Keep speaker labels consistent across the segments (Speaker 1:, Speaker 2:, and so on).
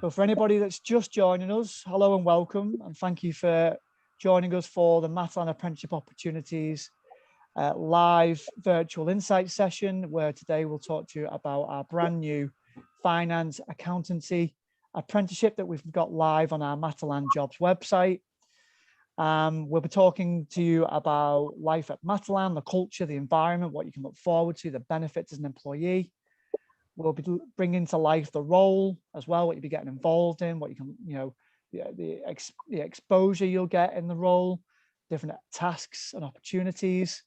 Speaker 1: So for anybody that's just joining us, hello and welcome, and thank you for joining us for the Matalan Apprenticeship Opportunities live virtual insight session, where today we'll talk to you about our brand new finance accountancy apprenticeship that we've got live on our Matalan jobs website. We'll be talking to you about life at Matalan, the culture, the environment, what you can look forward to, the benefits as an employee. We'll be bringing to life the role as well, what you'll be getting involved in, what you can, the exposure you'll get in the role, different tasks and opportunities.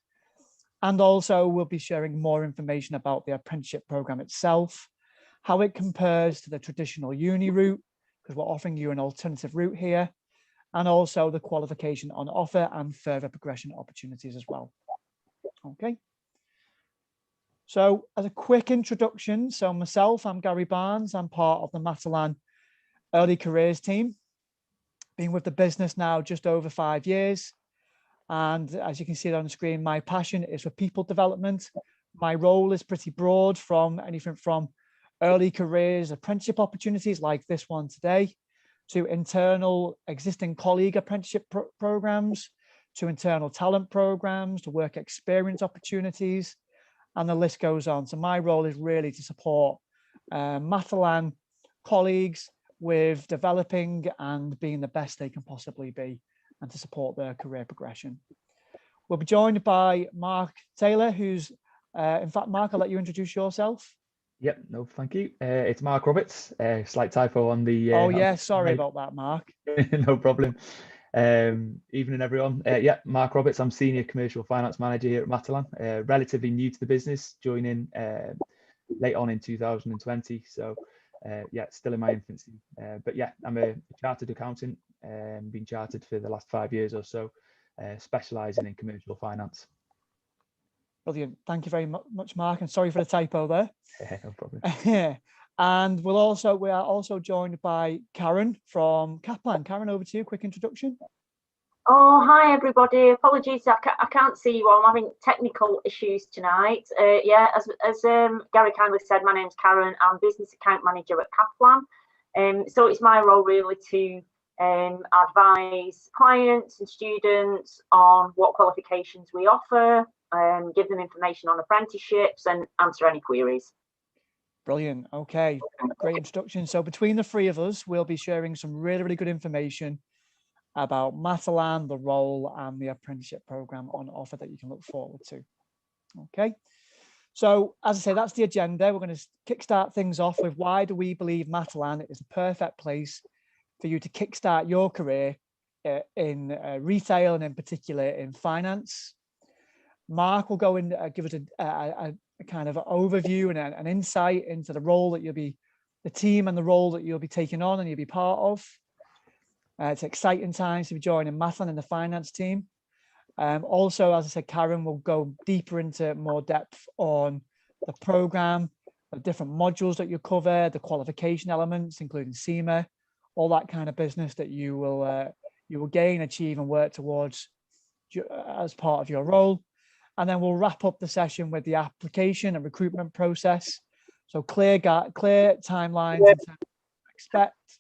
Speaker 1: And also we'll be sharing more information about the apprenticeship program itself, how it compares to the traditional uni route, because we're offering you an alternative route here, and also the qualification on offer and further progression opportunities as well. Okay. So as a quick introduction, so myself, I'm Gary Barnes. I'm part of the Matalan Early Careers team. Been with the business now just over 5 years. And as you can see on the screen, my passion is for people development. My role is pretty broad, from anything from early careers, apprenticeship opportunities like this one today, to internal existing colleague apprenticeship programs, to internal talent programs, to work experience opportunities, and the list goes on. So my role is really to support Matalan colleagues with developing and being the best they can possibly be, and to support their career progression. We'll be joined by Mark Taylor, who's, in fact, Mark, I'll let you introduce yourself.
Speaker 2: Yep, no, thank you. It's Mark Roberts. Slight typo on the.
Speaker 1: Oh yeah, sorry about that, Mark.
Speaker 2: No problem. Evening, everyone. Yeah, Mark Roberts. I'm Senior Commercial Finance Manager here at Matalan. Relatively new to the business, joining late on in 2020. So yeah, still in my infancy. But yeah, I'm a chartered accountant. Been chartered for the last 5 years or so, specialising in commercial finance.
Speaker 1: Brilliant. Thank you very much, Mark. And sorry for the typo there.
Speaker 2: No problem.
Speaker 1: And we are also joined by Karen from Kaplan. Karen, over to you. Quick introduction.
Speaker 3: Oh, hi everybody. Apologies, I can't see you all. I'm having technical issues tonight. Yeah, as Gary kindly said, my name's Karen. I'm business account manager at Kaplan. So it's my role really to advise clients and students on what qualifications we offer, give them information on apprenticeships, and answer any queries.
Speaker 1: Brilliant. Okay, great introduction. So between the three of us, we'll be sharing some really, really good information about Matalan, the role, and the apprenticeship program on offer that you can look forward to. Okay, so as I say, that's the agenda. We're going to kickstart things off with why do we believe Matalan is the perfect place for you to kickstart your career in retail, and in particular in finance. Mark will go and give us a kind of overview and an insight into the role that the team and the role that you'll be taking on and you'll be part of. It's exciting times to be joining Matalan in the finance team. Also, as I said, Karen will go deeper into more depth on the program, the different modules that you cover, the qualification elements, including SEMA, all that kind of business that you will gain, achieve, and work towards as part of your role. And then we'll wrap up the session with the application and recruitment process. So clear timelines in terms of what to expect,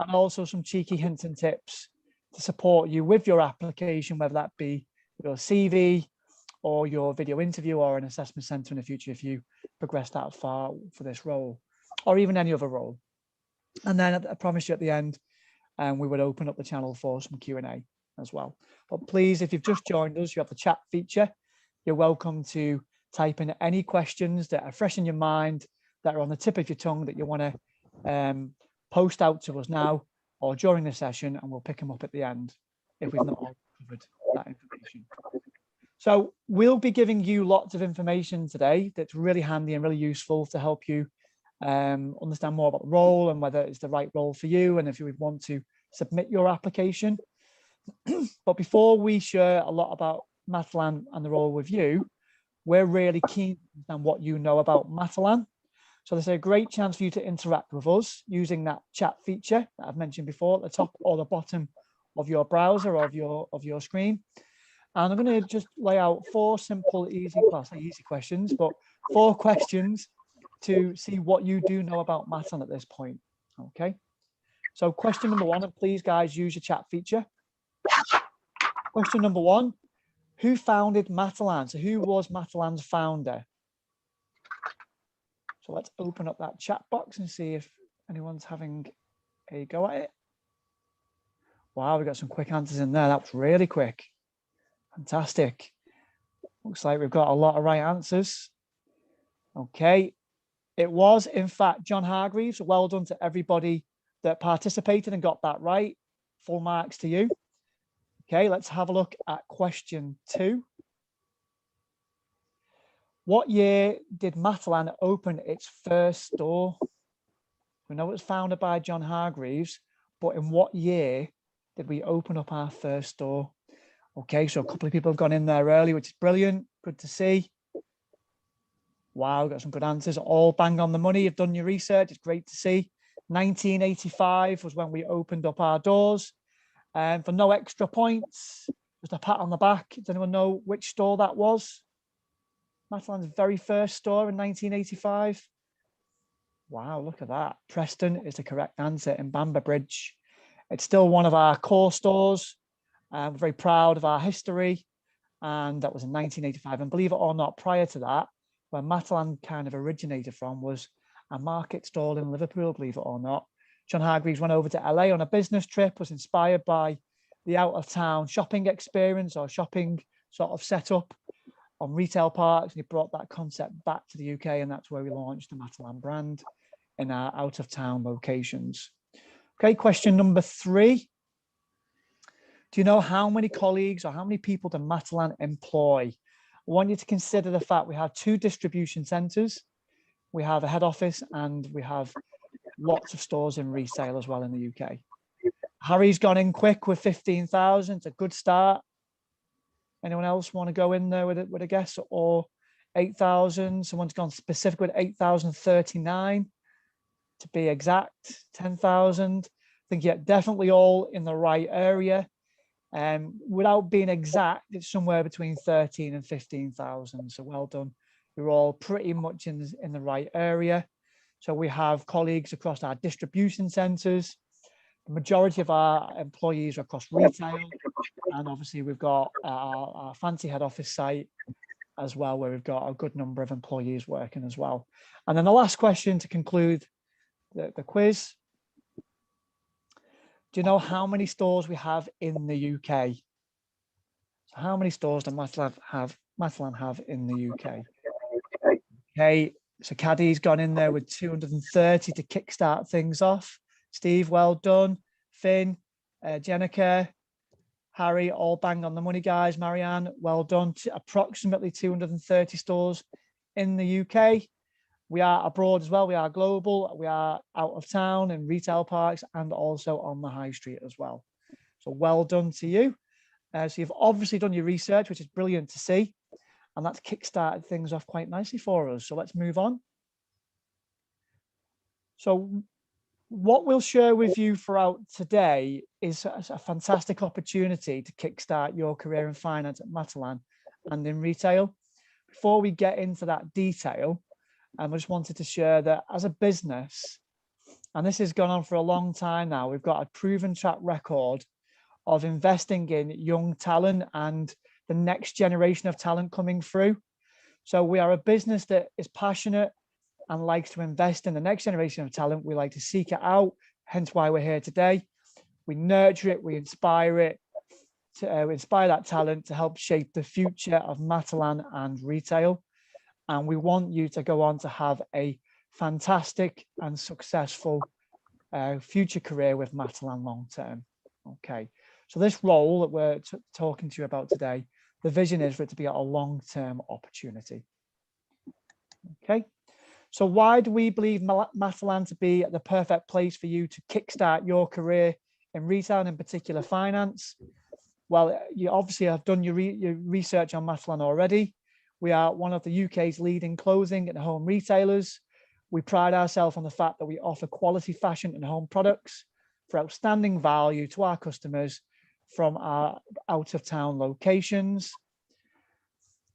Speaker 1: and also some cheeky hints and tips to support you with your application, whether that be your CV or your video interview or an assessment centre in the future if you progress that far for this role, or even any other role. And then I promise you at the end, we would open up the channel for some Q&A as well. But please, if you've just joined us, you have the chat feature. You're welcome to type in any questions that are fresh in your mind, that are on the tip of your tongue, that you want to post out to us now or during the session, and we'll pick them up at the end if we've not all covered that information. So we'll be giving you lots of information today that's really handy and really useful to help you understand more about the role and whether it's the right role for you, and if you would want to submit your application. But before we share a lot about Matalan and the role with you, we're really keen to understand what you know about Matalan. So there's a great chance for you to interact with us using that chat feature that I've mentioned before at the top or the bottom of your browser or of your screen. And I'm going to just lay out 4 simple, easy questions, but 4 questions to see what you do know about Matalan at this point. Okay. So question number one, and please guys use your chat feature. Question number one, who founded Matalan? So who was Matalan's founder? So let's open up that chat box and see if anyone's having a go at it. Wow, we got some quick answers in there. That was really quick. Fantastic. Looks like we've got a lot of right answers. Okay. It was, in fact, John Hargreaves. Well done to everybody that participated and got that right. Full marks to you. Okay, let's have a look at question 2. What year did Matalan open its first store? We know it was founded by John Hargreaves, but in what year did we open up our first store? Okay, so a couple of people have gone in there early, which is brilliant. Good to see. Wow, got some good answers. All bang on the money. You've done your research. It's great to see. 1985 was when we opened up our doors. And for no extra points, just a pat on the back. Does anyone know which store that was? Matalan's very first store in 1985. Wow, look at that. Preston is the correct answer in Bamber Bridge. It's still one of our core stores. We're very proud of our history. And that was in 1985. And believe it or not, prior to that, where Matalan kind of originated from was a market stall in Liverpool, believe it or not. John Hargreaves went over to LA on a business trip, was inspired by the out of town shopping experience or shopping sort of setup on retail parks. And he brought that concept back to the UK, and that's where we launched the Matalan brand in our out of town locations. Okay, question number 3. Do you know how many colleagues or how many people does Matalan employ? I want you to consider the fact we have 2 distribution centres. We have a head office and we have lots of stores in resale as well in the UK. Harry's gone in quick with 15,000. It's a good start. Anyone else want to go in there with a guess? Or 8,000? Someone's gone specific with 8,039 to be exact. 10,000. I think, yeah, definitely all in the right area. Without being exact, it's somewhere between 13 and 15,000. So well done. You're all pretty much in the right area. So we have colleagues across our distribution centres. The majority of our employees are across retail. And obviously we've got our fancy head office site as well, where we've got a good number of employees working as well. And then the last question to conclude the quiz. Do you know how many stores we have in the UK? So how many stores does Matalan have in the UK? Okay, so Caddy's gone in there with 230 to kickstart things off. Steve, well done. Finn, Jenica, Harry, all bang on the money, guys. Marianne, well done. Approximately 230 stores in the UK. We are abroad as well. We are global. We are out of town in retail parks and also on the high street as well. So well done to you. So you've obviously done your research, which is brilliant to see. And that's kickstarted things off quite nicely for us. So let's move on. So what we'll share with you throughout today is a fantastic opportunity to kickstart your career in finance at Matalan and in retail. Before we get into that detail, I just wanted to share that as a business, and this has gone on for a long time now, we've got a proven track record of investing in young talent and the next generation of talent coming through. So we are a business that is passionate and likes to invest in the next generation of talent. We like to seek it out, hence why we're here today. We nurture it, we inspire it, to inspire that talent to help shape the future of Matalan and retail. And we want you to go on to have a fantastic and successful future career with Matalan long term. Okay, so this role that we're talking to you about today, the vision is for it to be a long-term opportunity. Okay, so why do we believe Matalan to be the perfect place for you to kickstart your career in retail and in particular finance? Well, you obviously have done your research on Matalan already. We are one of the UK's leading clothing and home retailers. We pride ourselves on the fact that we offer quality fashion and home products for outstanding value to our customers from our out-of-town locations.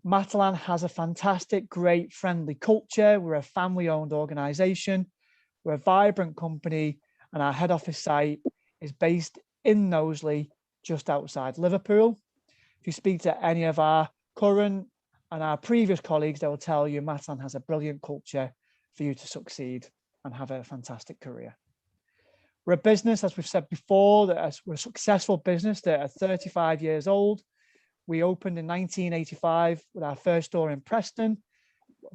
Speaker 1: Matalan has a fantastic, great, friendly culture. We're a family-owned organisation. We're a vibrant company, and our head office site is based in Knowsley, just outside Liverpool. If you speak to any of our current and our previous colleagues, they will tell you Matalan has a brilliant culture for you to succeed and have a fantastic career. We're a business, as we've said before, we're a successful business that are 35 years old. We opened in 1985 with our first store in Preston.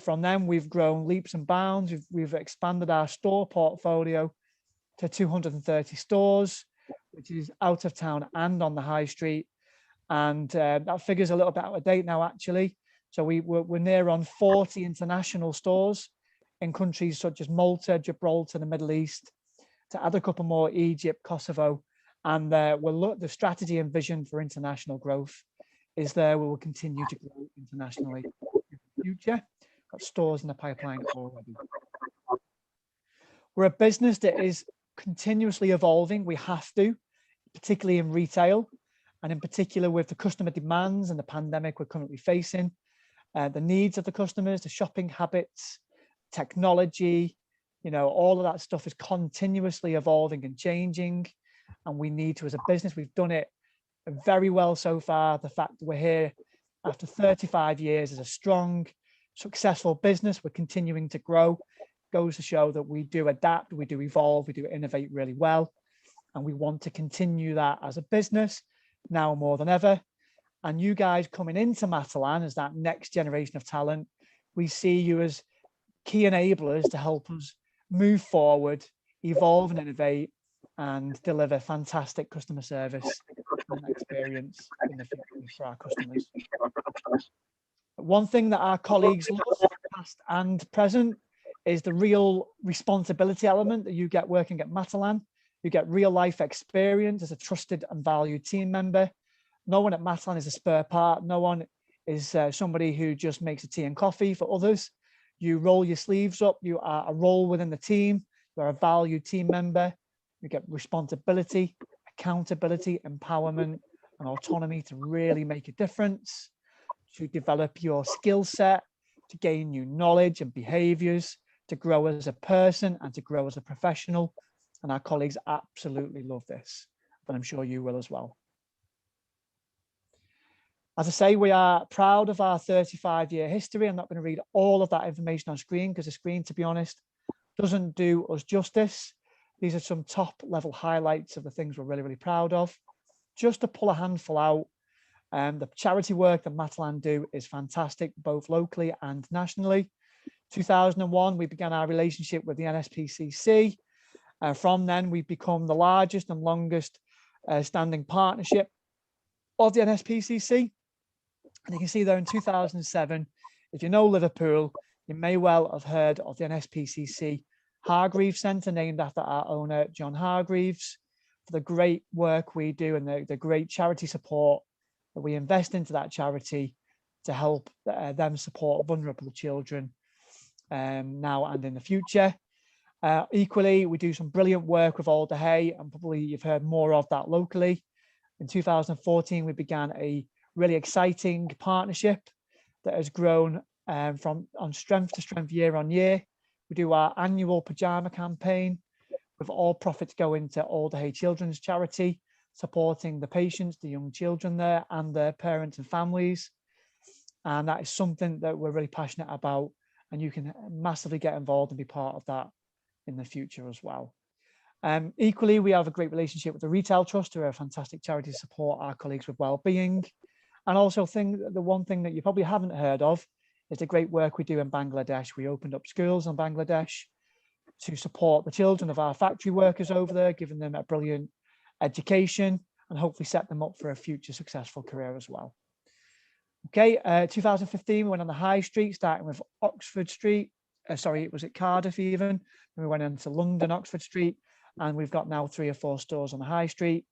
Speaker 1: From then, we've grown leaps and bounds. We've expanded our store portfolio to 230 stores, which is out of town and on the high street. And that figure's a little bit out of date now, actually. So we're near on 40 international stores in countries such as Malta, Gibraltar, the Middle East, to add a couple more, Egypt, Kosovo. And the strategy and vision for international growth is there. We will continue to grow internationally in the future. Got stores in the pipeline already. We're a business that is continuously evolving. We have to, particularly in retail, and in particular with the customer demands and the pandemic we're currently facing, the needs of the customers, the shopping habits, technology, all of that stuff is continuously evolving and changing. And we need to, as a business, we've done it very well so far. The fact that we're here after 35 years as a strong, successful business, we're continuing to grow, goes to show that we do adapt, we do evolve, we do innovate really well. And we want to continue that as a business now more than ever. And you guys coming into Matalan as that next generation of talent, we see you as key enablers to help us move forward, evolve and innovate, and deliver fantastic customer service and experience in the future for our customers. One thing that our colleagues love, past and present, is the real responsibility element that you get working at Matalan. You get real life experience as a trusted and valued team member. No one at Matalan is a spare part. No one is somebody who just makes a tea and coffee for others. You roll your sleeves up. You are a role within the team. You're a valued team member. You get responsibility, accountability, empowerment, and autonomy to really make a difference, to develop your skill set, to gain new knowledge and behaviors, to grow as a person and to grow as a professional. And our colleagues absolutely love this, but I'm sure you will as well. As I say, we are proud of our 35-year history. I'm not going to read all of that information on screen because the screen, to be honest, doesn't do us justice. These are some top level highlights of the things we're really, really proud of. Just to pull a handful out, the charity work that Matalan do is fantastic, both locally and nationally. 2001, we began our relationship with the NSPCC. From then, we've become the largest and longest standing partnership of the NSPCC. And you can see there in 2007, if you know Liverpool, you may well have heard of the NSPCC Hargreaves Centre, named after our owner, John Hargreaves, for the great work we do and the great charity support that we invest into that charity to help them support vulnerable children now and in the future. Equally, we do some brilliant work with Alder Hey, and probably you've heard more of that locally. In 2014, we began a really exciting partnership that has grown from strength to strength year on year. We do our annual pajama campaign with all profits going to Alder Hey Children's Charity, supporting the patients, the young children there and their parents and families. And that is something that we're really passionate about, and you can massively get involved and be part of that in the future as well. Equally, we have a great relationship with the Retail Trust, who are a fantastic charity to support our colleagues with wellbeing. And also the one thing that you probably haven't heard of is the great work we do in Bangladesh. We opened up schools in Bangladesh to support the children of our factory workers over there, giving them a brilliant education and hopefully set them up for a future successful career as well. Okay, 2015, we went on the high street, starting with Oxford Street. Sorry, it was at Cardiff even. And we went into London, Oxford Street, and we've got now 3 or 4 stores on the high street.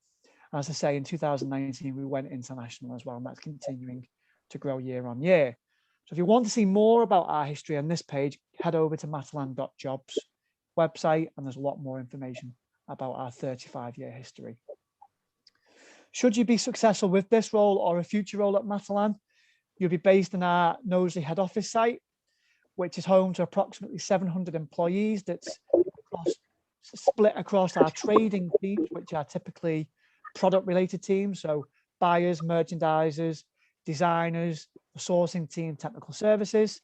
Speaker 1: As I say, in 2019, we went international as well, and that's continuing to grow year on year. So if you want to see more about our history on this page, head over to matalan.jobs website, and there's a lot more information about our 35-year history. Should you be successful with this role or a future role at Matalan, you'll be based in our Knowsley head office site, which is home to approximately 700 employees that's across split across our trading teams, which are typically product related teams. So buyers, merchandisers, designers, the sourcing team, technical services,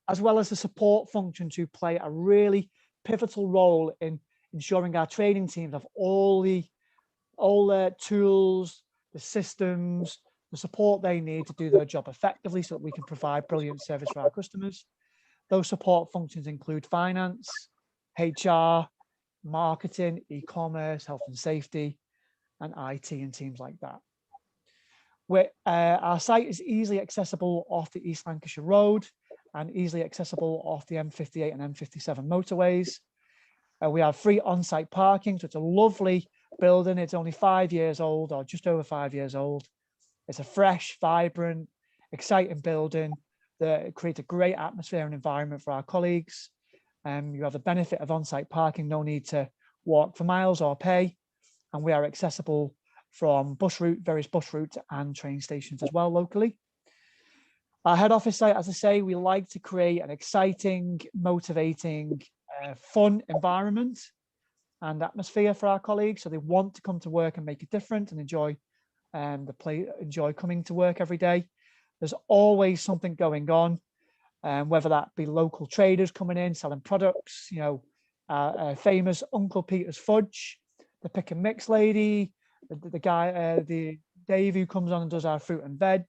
Speaker 1: as well as the support functions who play a really pivotal role in ensuring our trading teams have all the tools, the systems, the support they need to do their job effectively so that we can provide brilliant service for our customers. Those support functions include finance, HR, marketing, e-commerce, health and safety, and IT and teams like that. Our site is easily accessible off the East Lancashire Road and easily accessible off the M58 and M57 motorways. We have free on-site parking, so it's a lovely building. It's only 5 years old, or just over 5 years old. It's a fresh, vibrant, exciting building that creates a great atmosphere and environment for our colleagues. You have the benefit of on-site parking, no need to walk for miles or pay. And we are accessible from various bus routes and train stations as well locally. Our head office site, as I say, we like to create an exciting, motivating, fun environment and atmosphere for our colleagues, so they want to come to work and make a difference and enjoy coming to work every day. There's always something going on, whether that be local traders coming in selling products, famous Uncle Peter's fudge, the pick and mix lady, the guy, the Dave who comes on and does our fruit and veg.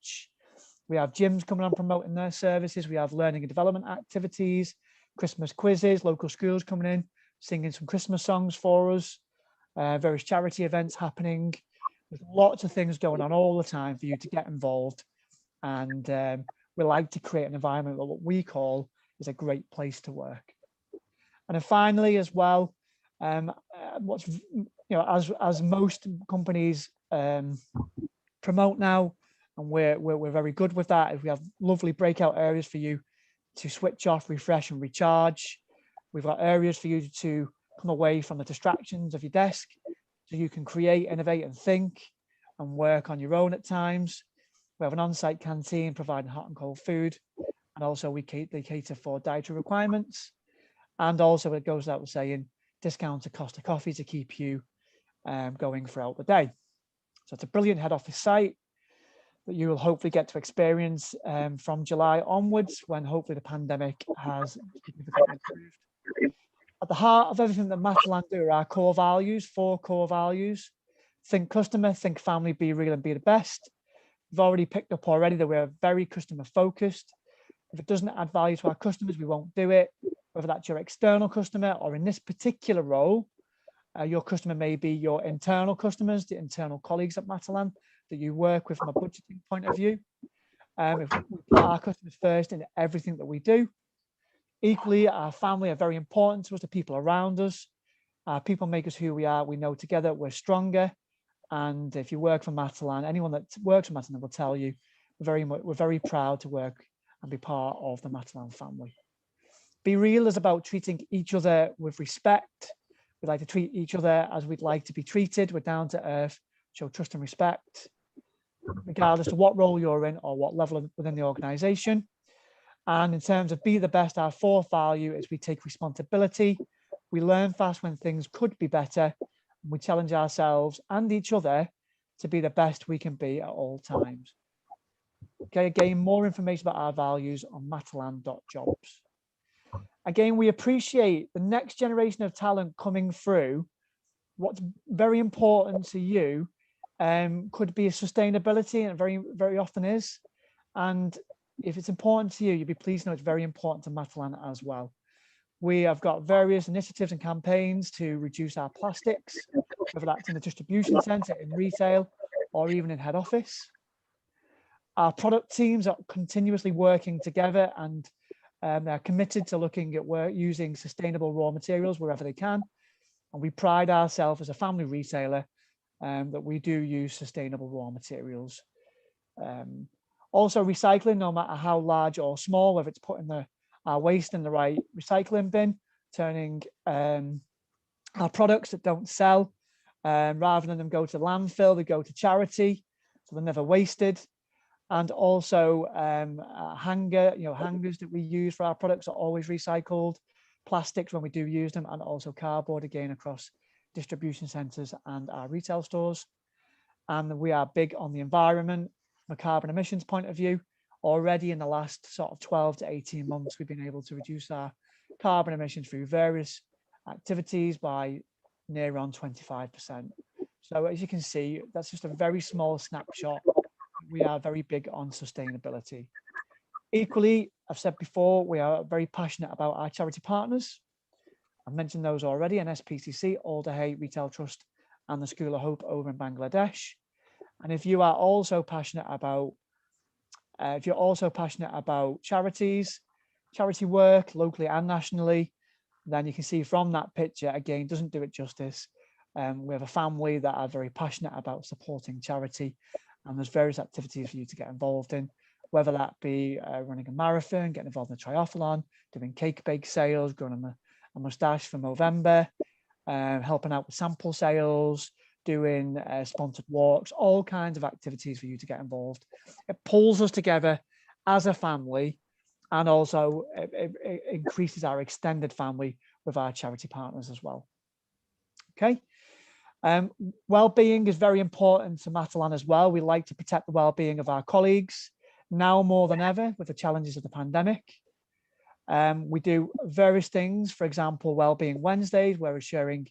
Speaker 1: We have gyms coming on promoting their services. We have learning and development activities, Christmas quizzes, local schools coming in, singing some Christmas songs for us, various charity events happening. There's lots of things going on all the time for you to get involved. And we like to create an environment that what we call is a great place to work. And then finally, as well, as most companies promote now, and we're very good with that, is we have lovely breakout areas for you to switch off, refresh and recharge. We've got areas for you to come away from the distractions of your desk so you can create, innovate and think and work on your own at times. We have an on-site canteen providing hot and cold food, and also they cater for dietary requirements, and also it goes without saying discounted cost of coffee to keep you going throughout the day. So it's a brilliant head office site that you will hopefully get to experience from July onwards, when hopefully the pandemic has significantly improved. At the heart of everything that Matalan do are our core values, 4 core values. Think customer, think family, be real and be the best. We've already picked up already that we're very customer focused. If it doesn't add value to our customers, we won't do it. Whether that's your external customer or in this particular role, your customer may be your internal customers, the internal colleagues at Matalan that you work with from a budgeting point of view. If we put our customers first in everything that we do. Equally, our family are very important to us, the people around us. People make us who we are. We know together we're stronger. And if you work for Matalan, anyone that works for Matalan will tell you we're very proud to work and be part of the Matalan family. Be real is about treating each other with respect. We like to treat each other as we'd like to be treated. We're down to earth, show trust and respect, regardless of what role you're in or what level within the organization. And in terms of be the best, our 4th value is we take responsibility. We learn fast when things could be better. We challenge ourselves and each other to be the best we can be at all times. Okay, again, more information about our values on matalan.jobs. Again, we appreciate the next generation of talent coming through. What's very important to you could be sustainability, and it very, very often is. And if it's important to you, you'd be pleased to know it's very important to Matalan as well. We have got various initiatives and campaigns to reduce our plastics, whether that's in the distribution centre, in retail, or even in head office. Our product teams are continuously working together, and they're committed to looking at using sustainable raw materials wherever they can. And we pride ourselves as a family retailer that we do use sustainable raw materials. Also recycling, no matter how large or small, whether it's putting our waste in the right recycling bin, turning our products that don't sell, rather than them go to landfill, they go to charity, so they're never wasted. And also hangers that we use for our products are always recycled. plastics when we do use them, and also cardboard again across distribution centres and our retail stores. And we are big on the environment from a carbon emissions point of view. Already in the last sort of 12 to 18 months, we've been able to reduce our carbon emissions through various activities by near on 25%. So as you can see, that's just a very small snapshot. We are very big on sustainability. Equally, I've said before, we are very passionate about our charity partners. I've mentioned those already, and SPCC, Alder Hey Retail Trust, and the School of Hope over in Bangladesh. And if you are also passionate about, charities, charity work locally and nationally, then you can see from that picture, again, doesn't do it justice. We have a family that are very passionate about supporting charity, and there's various activities for you to get involved in, whether that be running a marathon, getting involved in a triathlon, doing cake bake sales, growing a moustache for November, helping out with sample sales, doing sponsored walks, all kinds of activities for you to get involved. It pulls us together as a family, and also it increases our extended family with our charity partners as well. Okay. Wellbeing is very important to Matalan as well. We like to protect the well-being of our colleagues now more than ever with the challenges of the pandemic. We do various things, for example, Wellbeing Wednesdays, where we're sharing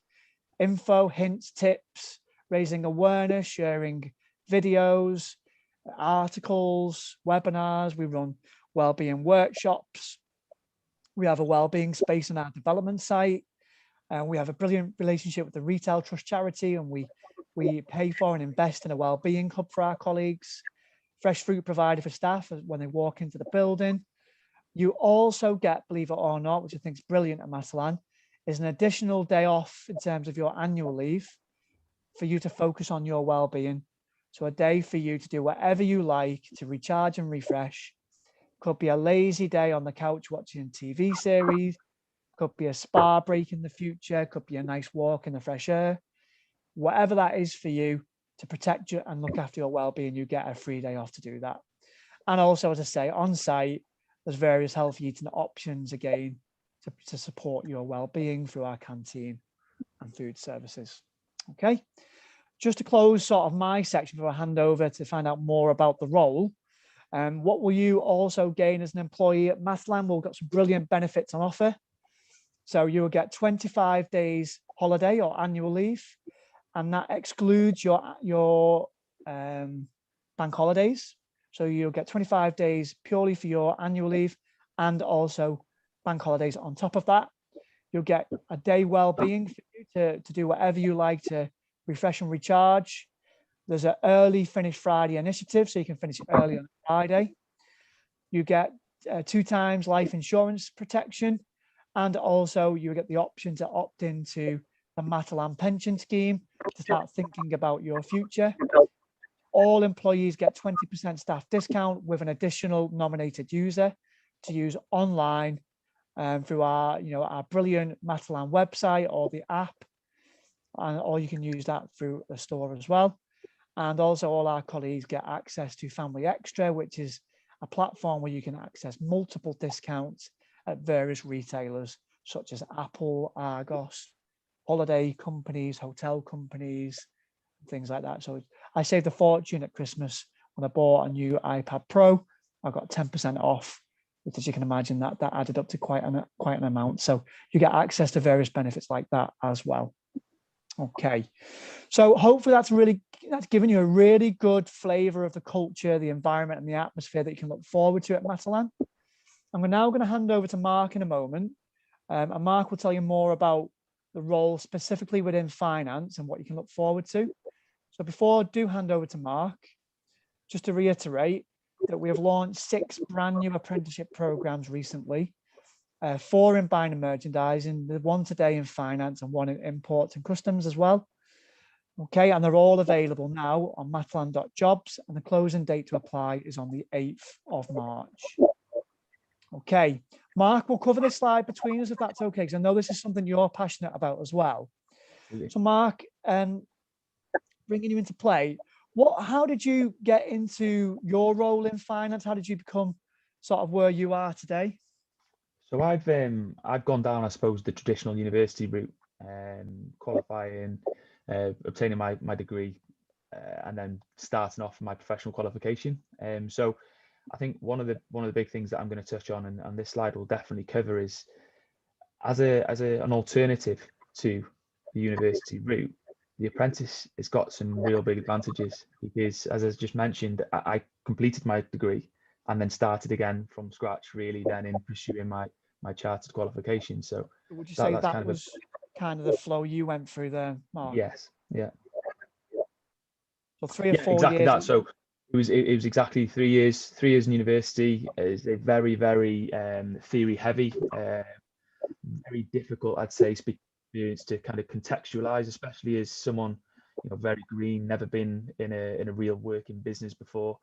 Speaker 1: info, hints, tips, raising awareness, sharing videos, articles, webinars. We run wellbeing workshops. We have a wellbeing space on our development site. We have a brilliant relationship with the Retail Trust charity, and we pay for and invest in a wellbeing hub for our colleagues. Fresh fruit provided for staff when they walk into the building. You also get, believe it or not, which I think is brilliant at Matalan, is an additional day off in terms of your annual leave for you to focus on your well-being. So a day for you to do whatever you like to recharge and refresh. Could be a lazy day on the couch watching a TV series, could be a spa break in the future, could be a nice walk in the fresh air. Whatever that is for you to protect you and look after your well-being, you get a free day off to do that. And also, as I say, on site, there's various healthy eating options again to support your well-being through our canteen and food services. Okay, just to close sort of my section before I hand over to find out more about the role. What will you also gain as an employee at Matalan? We've got some brilliant benefits on offer. So you will get 25 days holiday or annual leave, and that excludes your bank holidays. So you'll get 25 days purely for your annual leave and also bank holidays on top of that. You'll get a day well-being for you to do whatever you like to refresh and recharge. There's an early finish Friday initiative, so you can finish early on Friday. You get 2 times life insurance protection, and also you get the option to opt into the Matalan pension scheme to start thinking about your future. All employees get 20% staff discount with an additional nominated user to use online through our brilliant Matalan website or the app, or you can use that through the store as well. And also all our colleagues get access to Family Extra, which is a platform where you can access multiple discounts at various retailers such as Apple, Argos, holiday companies, hotel companies, things like that. So I saved a fortune at Christmas when I bought a new iPad Pro. I got 10% off, which, as you can imagine, that added up to quite an amount. So you get access to various benefits like that as well. Okay, so hopefully that's given you a really good flavour of the culture, the environment, and the atmosphere that you can look forward to at Matalan. I'm now going to hand over to Mark in a moment, and Mark will tell you more about the role specifically within finance and what you can look forward to. So before I do hand over to Mark, just to reiterate that we have launched 6 brand new apprenticeship programs recently, 4 in buying and merchandising, 1 today in finance, and 1 in imports and customs as well. Okay, and they're all available now on matalan.jobs, and the closing date to apply is on the 8th of March. Okay, Mark, we'll cover this slide between us if that's okay, because I know this is something you're passionate about as well. So Mark, bringing you into play, how did you get into your role in finance? How did you become sort of where you are today?
Speaker 2: So I've gone down, I suppose, the traditional university route, qualifying, obtaining my degree, and then starting off my professional qualification. So I think one of the big things that I'm going to touch on, and this slide will definitely cover, is as an alternative to the university route, the apprentice has got some real big advantages, because, as I just mentioned, I completed my degree and then started again from scratch, really, then in pursuing my chartered qualification. So
Speaker 1: Would you say
Speaker 2: that's
Speaker 1: that
Speaker 2: kind of
Speaker 1: was kind of the flow you went through there, Mark?
Speaker 2: yes, yeah.
Speaker 1: So 3 or
Speaker 2: Yeah,
Speaker 1: 4
Speaker 2: exactly
Speaker 1: years.
Speaker 2: that. So it was exactly 3 years in university. It's a very, very theory heavy, very difficult, I'd say, speaking experience to kind of contextualize, especially as someone, very green, never been in a real working business before.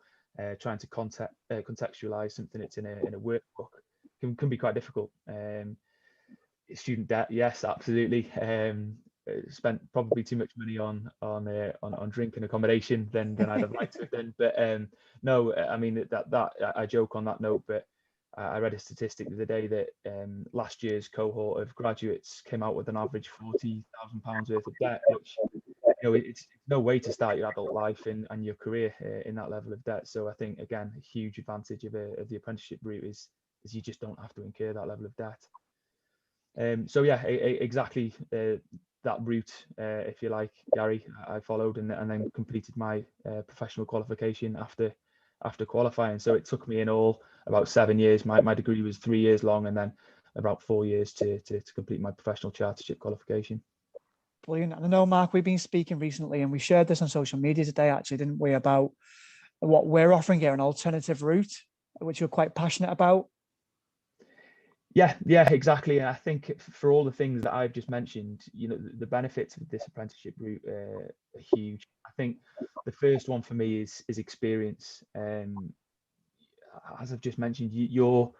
Speaker 2: Trying to contextualize something that's in a workbook can be quite difficult. Student debt, yes, absolutely. Spent probably too much money on drink and accommodation than I'd have liked to have done. But no, I mean that I joke on that note, but I read a statistic the other day that last year's cohort of graduates came out with an average £40,000 worth of debt, which it's no way to start your adult life and your career in that level of debt. So I think, again, a huge advantage of the apprenticeship route is you just don't have to incur that level of debt. So yeah, exactly that route, if you like, Gary, I followed and then completed my professional qualification after qualifying. So it took me in all about 7 years. My degree was 3 years long, and then about 4 years to complete my professional chartership qualification.
Speaker 1: Brilliant. And I know, Mark, we've been speaking recently, and we shared this on social media today, actually, didn't we, about what we're offering here, an alternative route, which you're quite passionate about.
Speaker 2: Yeah, exactly. And I think for all the things that I've just mentioned, the benefits of this apprenticeship route are huge. I think the first one for me is experience. As I've just mentioned, you're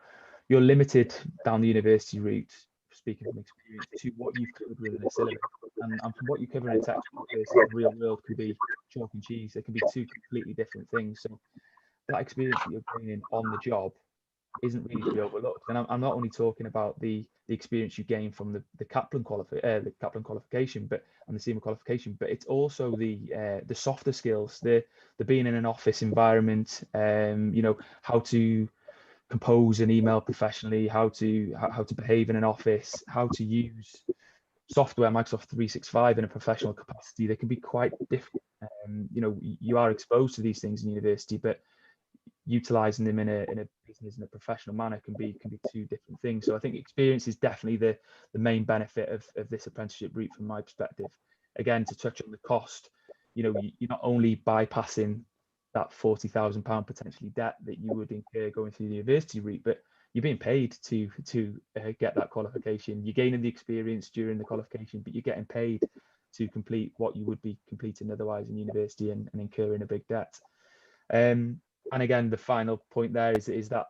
Speaker 2: limited down the university route, speaking from experience, to what you've covered within a syllabus. And from what you cover in a textbook versus the real world can be chalk and cheese. They can be two completely different things. So that experience that you're gaining on the job isn't really to be overlooked. And I'm not only talking about the experience you gain from the Kaplan qualification, but and the SEMA qualification, but it's also the softer skills, the being in an office environment, how to compose an email professionally, how to behave in an office, how to use software, Microsoft 365 in a professional capacity. They can be quite different. You are exposed to these things in university, but utilizing them in a business in a professional manner can be two different things. So I think experience is definitely the main benefit of this apprenticeship route from my perspective. Again, to touch on the cost, you're not only bypassing that £40,000 potentially debt that you would incur going through the university route, but you're being paid to get that qualification. You're gaining the experience during the qualification, but you're getting paid to complete what you would be completing otherwise in university and incurring a big debt. And again, the final point there is that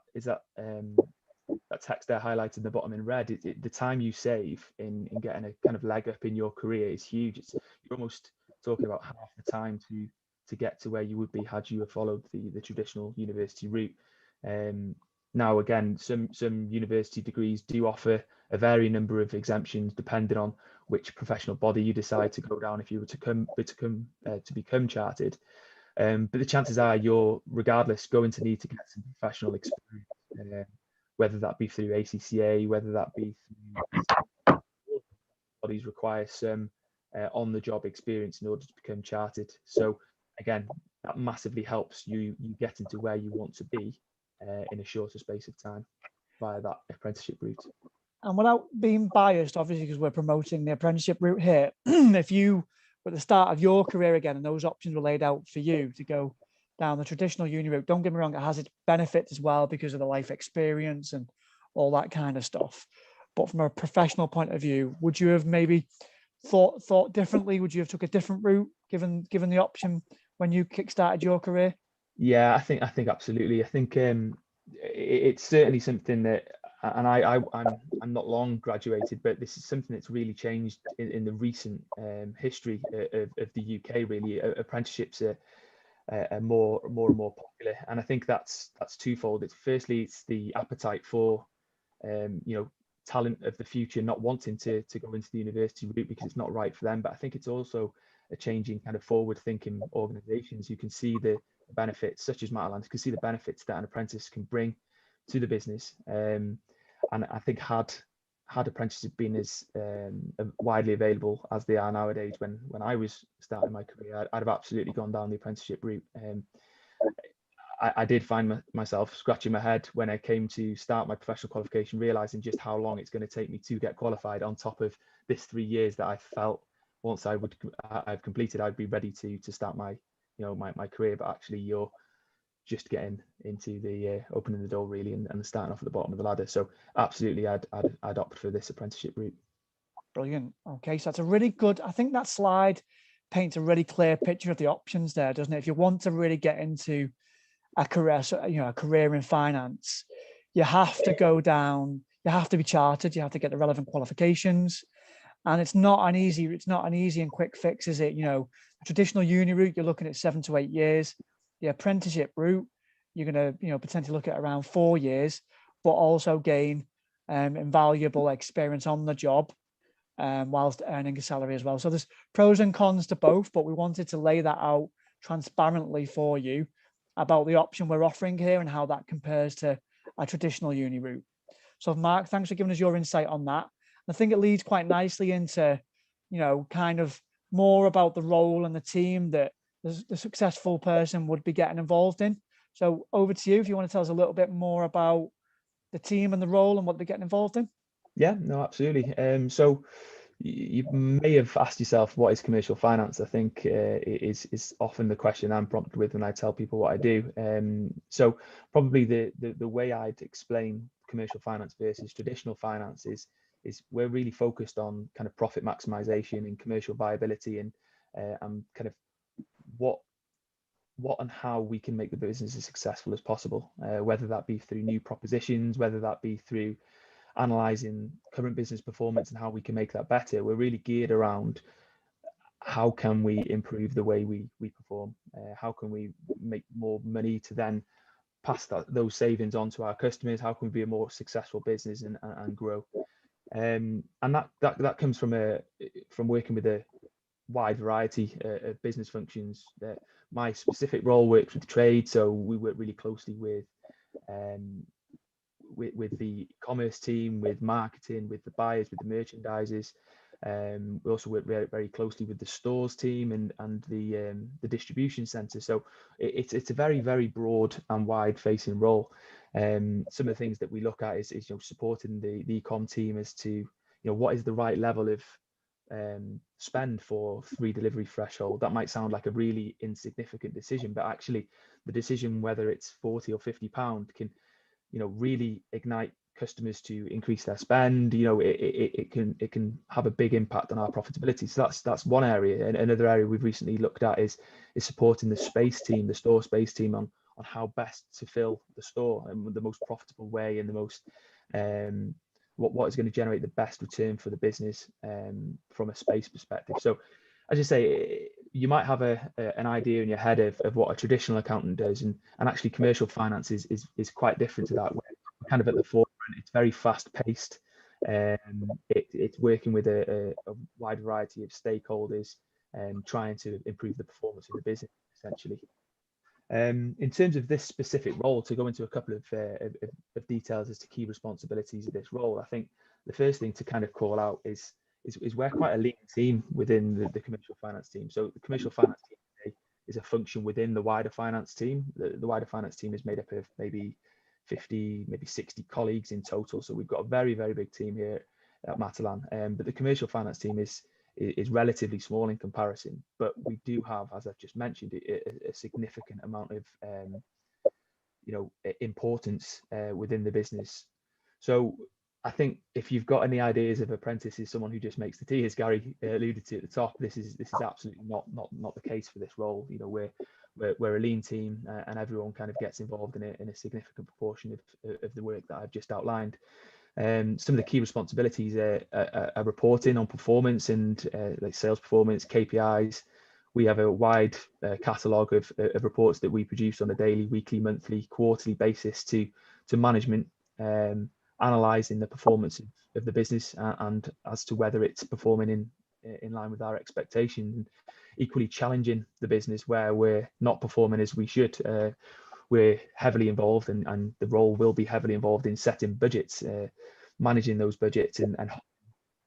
Speaker 2: text there highlighted in the bottom in red. The time you save in getting a kind of leg up in your career is huge. You're almost talking about half the time to get to where you would be had you have followed the traditional university route. Now, again, some university degrees do offer a varying number of exemptions depending on which professional body you decide to go down if you were to become chartered. But the chances are you're regardless going to need to get some professional experience, whether that be through ACCA, whether that be through bodies require some on-the-job experience in order to become chartered. So again, that massively helps you get into where you want to be in a shorter space of time via that apprenticeship route.
Speaker 1: And without being biased, obviously, because we're promoting the apprenticeship route here, if you were at the start of your career again and those options were laid out for you to go down the traditional uni route, don't get me wrong, it has its benefits as well because of the life experience and all that kind of stuff. But from a professional point of view, would you have maybe thought differently? Would you have took a different route given the option when you kickstarted your career?
Speaker 2: Yeah, I think absolutely. I think it's certainly something that, and I'm not long graduated, but this is something that's really changed in the recent history of the UK. Really, apprenticeships are more and more popular, and I think that's twofold. It's firstly, it's the appetite for talent of the future not wanting to go into the university route because it's not right for them. But I think it's also a changing kind of forward thinking organizations who can see the benefits, such as Matalans, can see the benefits that an apprentice can bring to the business. And I think had apprenticeships been as widely available as they are nowadays, when I was starting my career, I'd have absolutely gone down the apprenticeship route. I did find myself scratching my head when I came to start my professional qualification, realizing just how long it's going to take me to get qualified, on top of this 3 years that I felt once I've completed, I'd be ready to start my career. But actually, you're just getting into the opening the door really, and starting off at the bottom of the ladder. So absolutely, I'd opt for this apprenticeship route. Brilliant.
Speaker 1: Okay, so that's a really good, I think that slide paints a really clear picture of the options there, doesn't it? If you want to really get into a career, a career in finance, you have to go down, you have to be chartered, you have to get the relevant qualifications, and it's not an easy and quick fix, is it? A traditional uni route, you're looking at 7 to 8 years. The apprenticeship route, you're going to potentially look at around 4 years, but also gain invaluable experience on the job whilst earning a salary as well. So there's pros and cons to both, but we wanted to lay that out transparently for you about the option we're offering here and how that compares to a traditional uni route. So Mark, thanks for giving us your insight on that. I think it leads quite nicely into, kind of more about the role and the team that the successful person would be getting involved in. So over to you, if you want to tell us a little bit more about the team and the role and what they're getting involved in.
Speaker 2: Yeah, no, absolutely. So you may have asked yourself, what is commercial finance? I think is often the question I'm prompted with when I tell people what I do. So probably the way I'd explain commercial finance versus traditional finance is we're really focused on kind of profit maximization and commercial viability, and kind of what and how we can make the business as successful as possible, whether that be through new propositions, whether that be through analyzing current business performance and how we can make that better. We're really geared around how can we improve the way we perform, how can we make more money to then pass those savings on to our customers, how can we be a more successful business and grow. And that comes from working with a wide variety of business functions. My specific role works with trade, so we work really closely with the commerce team, with marketing, with the buyers, with the merchandisers. We also work very, very closely with the stores team and the distribution centre. So it's a very, very broad and wide facing role. Some of the things that we look at is supporting the e-com team as to what is the right level of spend for free delivery threshold. That might sound like a really insignificant decision, but actually the decision whether it's 40 or 50 pound can really ignite customers to increase their spend. It can have a big impact on our profitability. So that's one area. And another area we've recently looked at is supporting the space team, the store space team, on how best to fill the store and the most profitable way, and the most what is going to generate the best return for the business from a space perspective. So as you say, you might have an idea in your head of what a traditional accountant does, and actually commercial finance is quite different to that. We're kind of at the forefront. It's very fast paced. It's working with a wide variety of stakeholders and trying to improve the performance of the business, essentially. In terms of this specific role, to go into a couple of details as to key responsibilities of this role, I think the first thing to kind of call out is we're quite a lean team within the commercial finance team. So the commercial finance team today is a function within the wider finance team. The wider finance team is made up of maybe 50, maybe 60 colleagues in total. So we've got a very, very big team here at Matalan. But the commercial finance team is relatively small in comparison. But we do have, as I've just mentioned, a significant amount of importance within the business. So I think if you've got any ideas of apprentices, someone who just makes the tea, as Gary alluded to at the top, this is absolutely not the case for this role. We're a lean team, and everyone kind of gets involved in a significant proportion of the work that I've just outlined. Some of the key responsibilities are reporting on performance and like sales performance, KPIs. We have a wide catalogue of reports that we produce on a daily, weekly, monthly, quarterly basis to management. analysing the performance of the business and as to whether it's performing in line with our expectations, and equally challenging the business where we're not performing as we should. We're heavily involved, and the role will be heavily involved in setting budgets, managing those budgets, and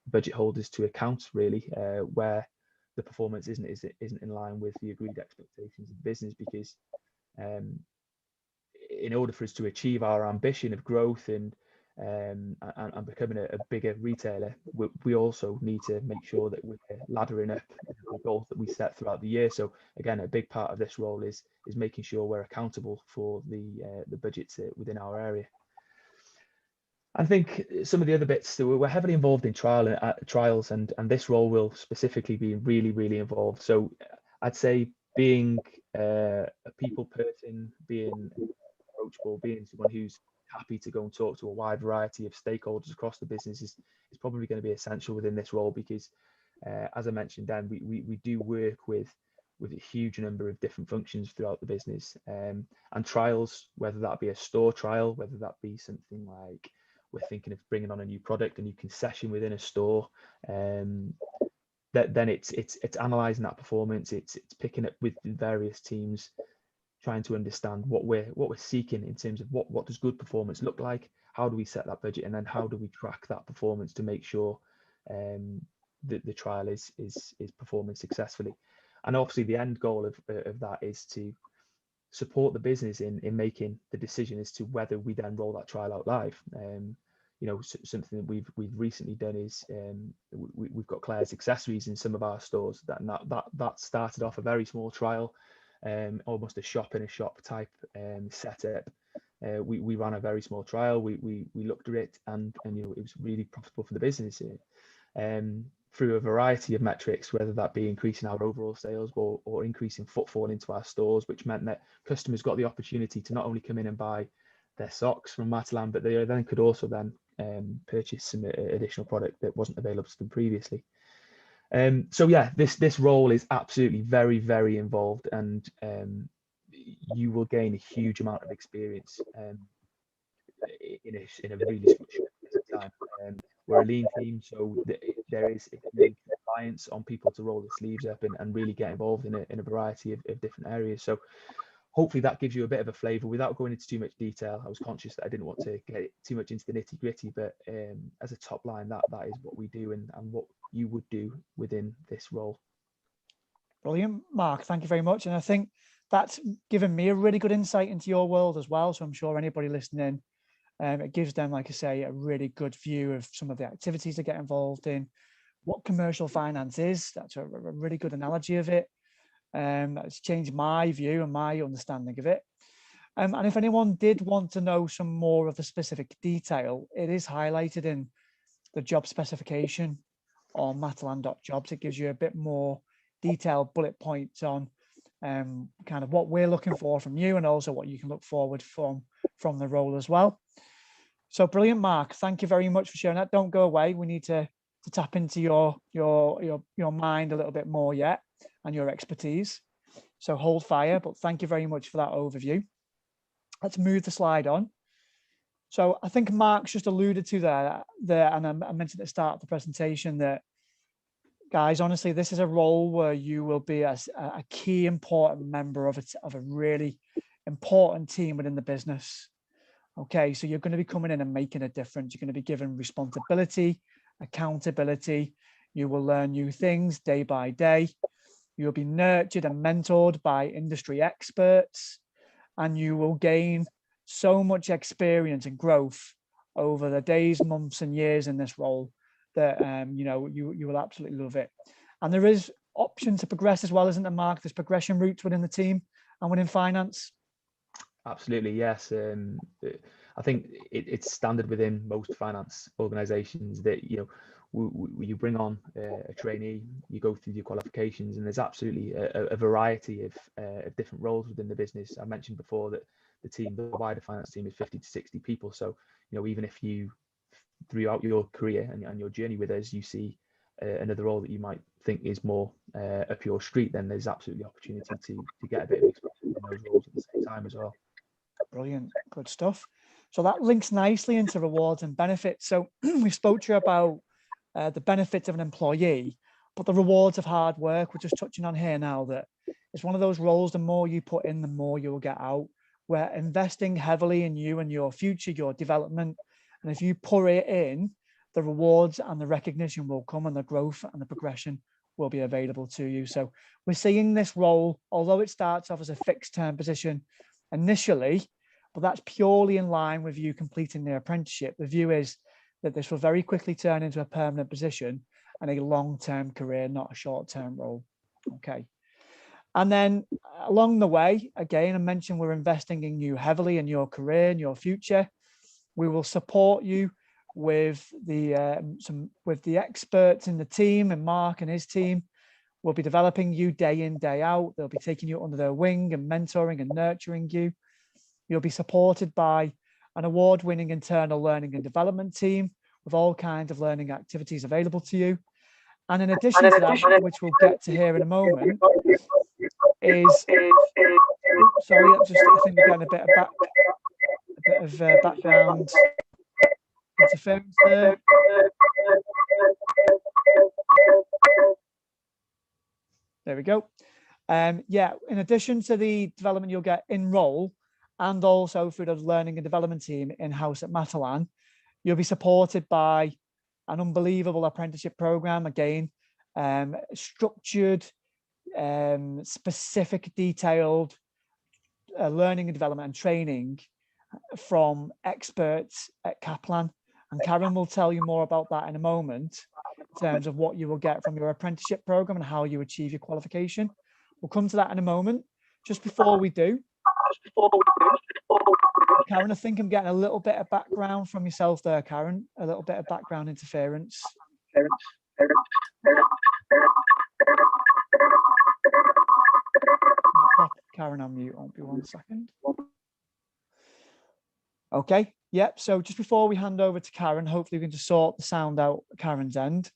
Speaker 2: budget holders to account, really, where the performance isn't in line with the agreed expectations of the business. Because in order for us to achieve our ambition of growth and becoming a bigger retailer, we also need to make sure that we're laddering up the goals that we set throughout the year. So again, a big part of this role is making sure we're accountable for the budgets within our area. I think some of the other bits, so we're heavily involved in trials, and this role will specifically be really involved. So I'd say being a people person, being approachable, being someone who's happy to go and talk to a wide variety of stakeholders across the business is probably going to be essential within this role, because as I mentioned then, we do work with a huge number of different functions throughout the business, and trials, whether that be a store trial, whether that be something like we're thinking of bringing on a new product, a new concession within a store, then it's analysing that performance, it's picking up with the various teams, trying to understand what we're seeking in terms of what does good performance look like, how do we set that budget, and then how do we track that performance to make sure that the trial is performing successfully. And obviously the end goal of that is to support the business in making the decision as to whether we then roll that trial out live. Something that we've recently done is we've got Claire's accessories in some of our stores. That started off a very small trial, almost a shop in a shop type setup. We ran a very small trial. We looked at it, and it was really profitable for the business. Through a variety of metrics, whether that be increasing our overall sales or increasing footfall into our stores, which meant that customers got the opportunity to not only come in and buy their socks from Matalan, but they then could also then purchase some additional product that wasn't available to them previously. So yeah, this role is absolutely very involved, and you will gain a huge amount of experience in a really short time. We're a lean team, so there is a huge reliance on people to roll the sleeves up and really get involved in a variety of different areas. So hopefully that gives you a bit of a flavour without going into too much detail. I was conscious that I didn't want to get too much into the nitty gritty, but as a top line, that is what we do and what you would do within this role.
Speaker 1: Brilliant, Mark. Thank you very much. And I think that's given me a really good insight into your world as well. So I'm sure anybody listening, it gives them, like I say, a really good view of some of the activities they get involved in, what commercial finance is. That's a really good analogy of it. That's changed my view and my understanding of it. And if anyone did want to know some more of the specific detail, it is highlighted in the job specification on matalan.jobs. It gives you a bit more detailed bullet points on kind of what we're looking for from you, and also what you can look forward from the role as well. So brilliant, Mark. Thank you very much for sharing that. Don't go away. We need to tap into your mind a little bit more yet, and your expertise. So hold fire, but thank you very much for that overview. Let's move the slide on. So I think Mark's just alluded to there, and I mentioned at the start of the presentation that, guys, honestly, this is a role where you will be a key important member of a really important team within the business. Okay, so you're going to be coming in and making a difference. You're going to be given responsibility, accountability. You will learn new things day by day. You'll be nurtured and mentored by industry experts, and you will gain so much experience and growth over the days, months, and years in this role that you will absolutely love it. And there is option to progress as well, isn't there, Mark? There's progression routes within the team and within finance.
Speaker 2: Absolutely, yes. I think it's standard within most finance organisations that you bring on a trainee, you go through your qualifications, and there's absolutely a variety of different roles within the business. I mentioned before that the wider finance team is 50 to 60 people. So even if you throughout your career and your journey with us, you see another role that you might think is more up your street, then there's absolutely opportunity to get a bit of experience in those roles at the same time as well.
Speaker 1: Brilliant, good stuff. So that links nicely into rewards and benefits. So we spoke to you about the benefits of an employee, but the rewards of hard work, we're just touching on here now, that it's one of those roles, the more you put in, the more you'll get out. We're investing heavily in you and your future, your development. And if you put it in, the rewards and the recognition will come, and the growth and the progression will be available to you. So we're seeing this role, although it starts off as a fixed term position initially, but that's purely in line with you completing the apprenticeship. The view is that this will very quickly turn into a permanent position and a long-term career, not a short-term role. Okay. And then along the way, again, I mentioned we're investing in you heavily, in your career, in your future. We will support you with the experts in the team, and Mark and his team will be developing you day in, day out. They'll be taking you under their wing and mentoring and nurturing you. You'll be supported by an award-winning internal learning and development team with all kinds of learning activities available to you. And in addition to that, which we'll get to here in a moment, is, sorry, I think we're getting a bit of background interference there. There we go. Yeah, in addition to the development you'll get in role, and also through the learning and development team in-house at Matalan, you'll be supported by an unbelievable apprenticeship program, again, structured, specific, detailed learning and development and training from experts at Kaplan. And Karen will tell you more about that in a moment, in terms of what you will get from your apprenticeship program and how you achieve your qualification. We'll come to that in a moment. Just before we do, Karen, I think I'm getting a little bit of background from yourself there, Karen, a little bit of background interference. Pop Karen on mute, won't be 1 second. Okay, yep, so just before we hand over to Karen, hopefully we can just sort the sound out at Karen's end.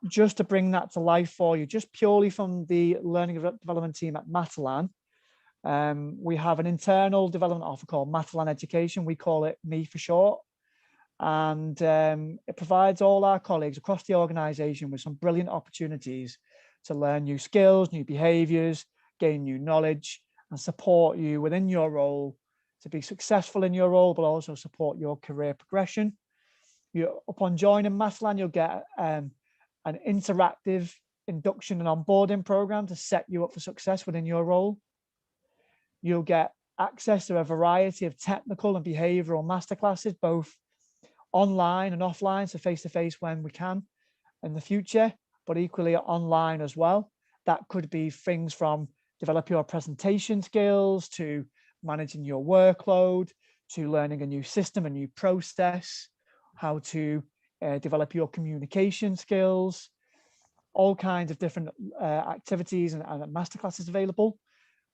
Speaker 1: Just to bring that to life for you, just purely from the learning and development team at Matalan, we have an internal development offer called Matalan Education. We call it ME for short. And it provides all our colleagues across the organisation with some brilliant opportunities to learn new skills, new behaviours, gain new knowledge, and support you within your role to be successful in your role, but also support your career progression. Upon joining Matalan, you'll get an interactive induction and onboarding program to set you up for success within your role. You'll get access to a variety of technical and behavioural masterclasses, both online and offline, so face-to-face when we can in the future, but equally online as well. That could be things from develop your presentation skills, to managing your workload, to learning a new system, a new process, how to develop your communication skills, all kinds of different activities and masterclasses available.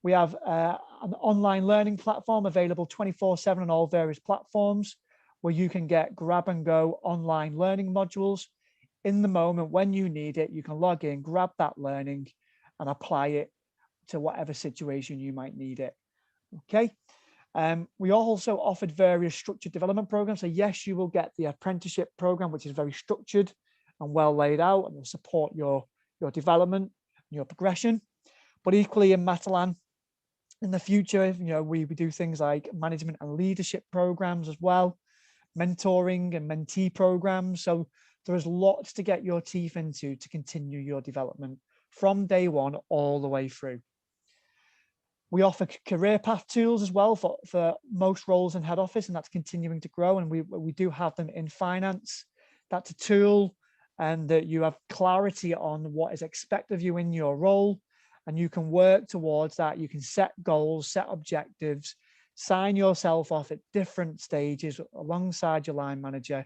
Speaker 1: We have an online learning platform available 24/7 on all various platforms, where you can get grab and go online learning modules in the moment when you need it. You can log in, grab that learning and apply it to whatever situation you might need it. Okay. We also offered various structured development programs. So yes, you will get the apprenticeship program, which is very structured and well laid out, and will support your development, your progression. But equally in Matalan, in the future, we do things like management and leadership programs as well, mentoring and mentee programs. So there is lots to get your teeth into to continue your development from day one all the way through. We offer career path tools as well for most roles in head office, and that's continuing to grow. And we do have them in finance. That's a tool, and that you have clarity on what is expected of you in your role, and you can work towards that. You can set goals, set objectives, sign yourself off at different stages alongside your line manager,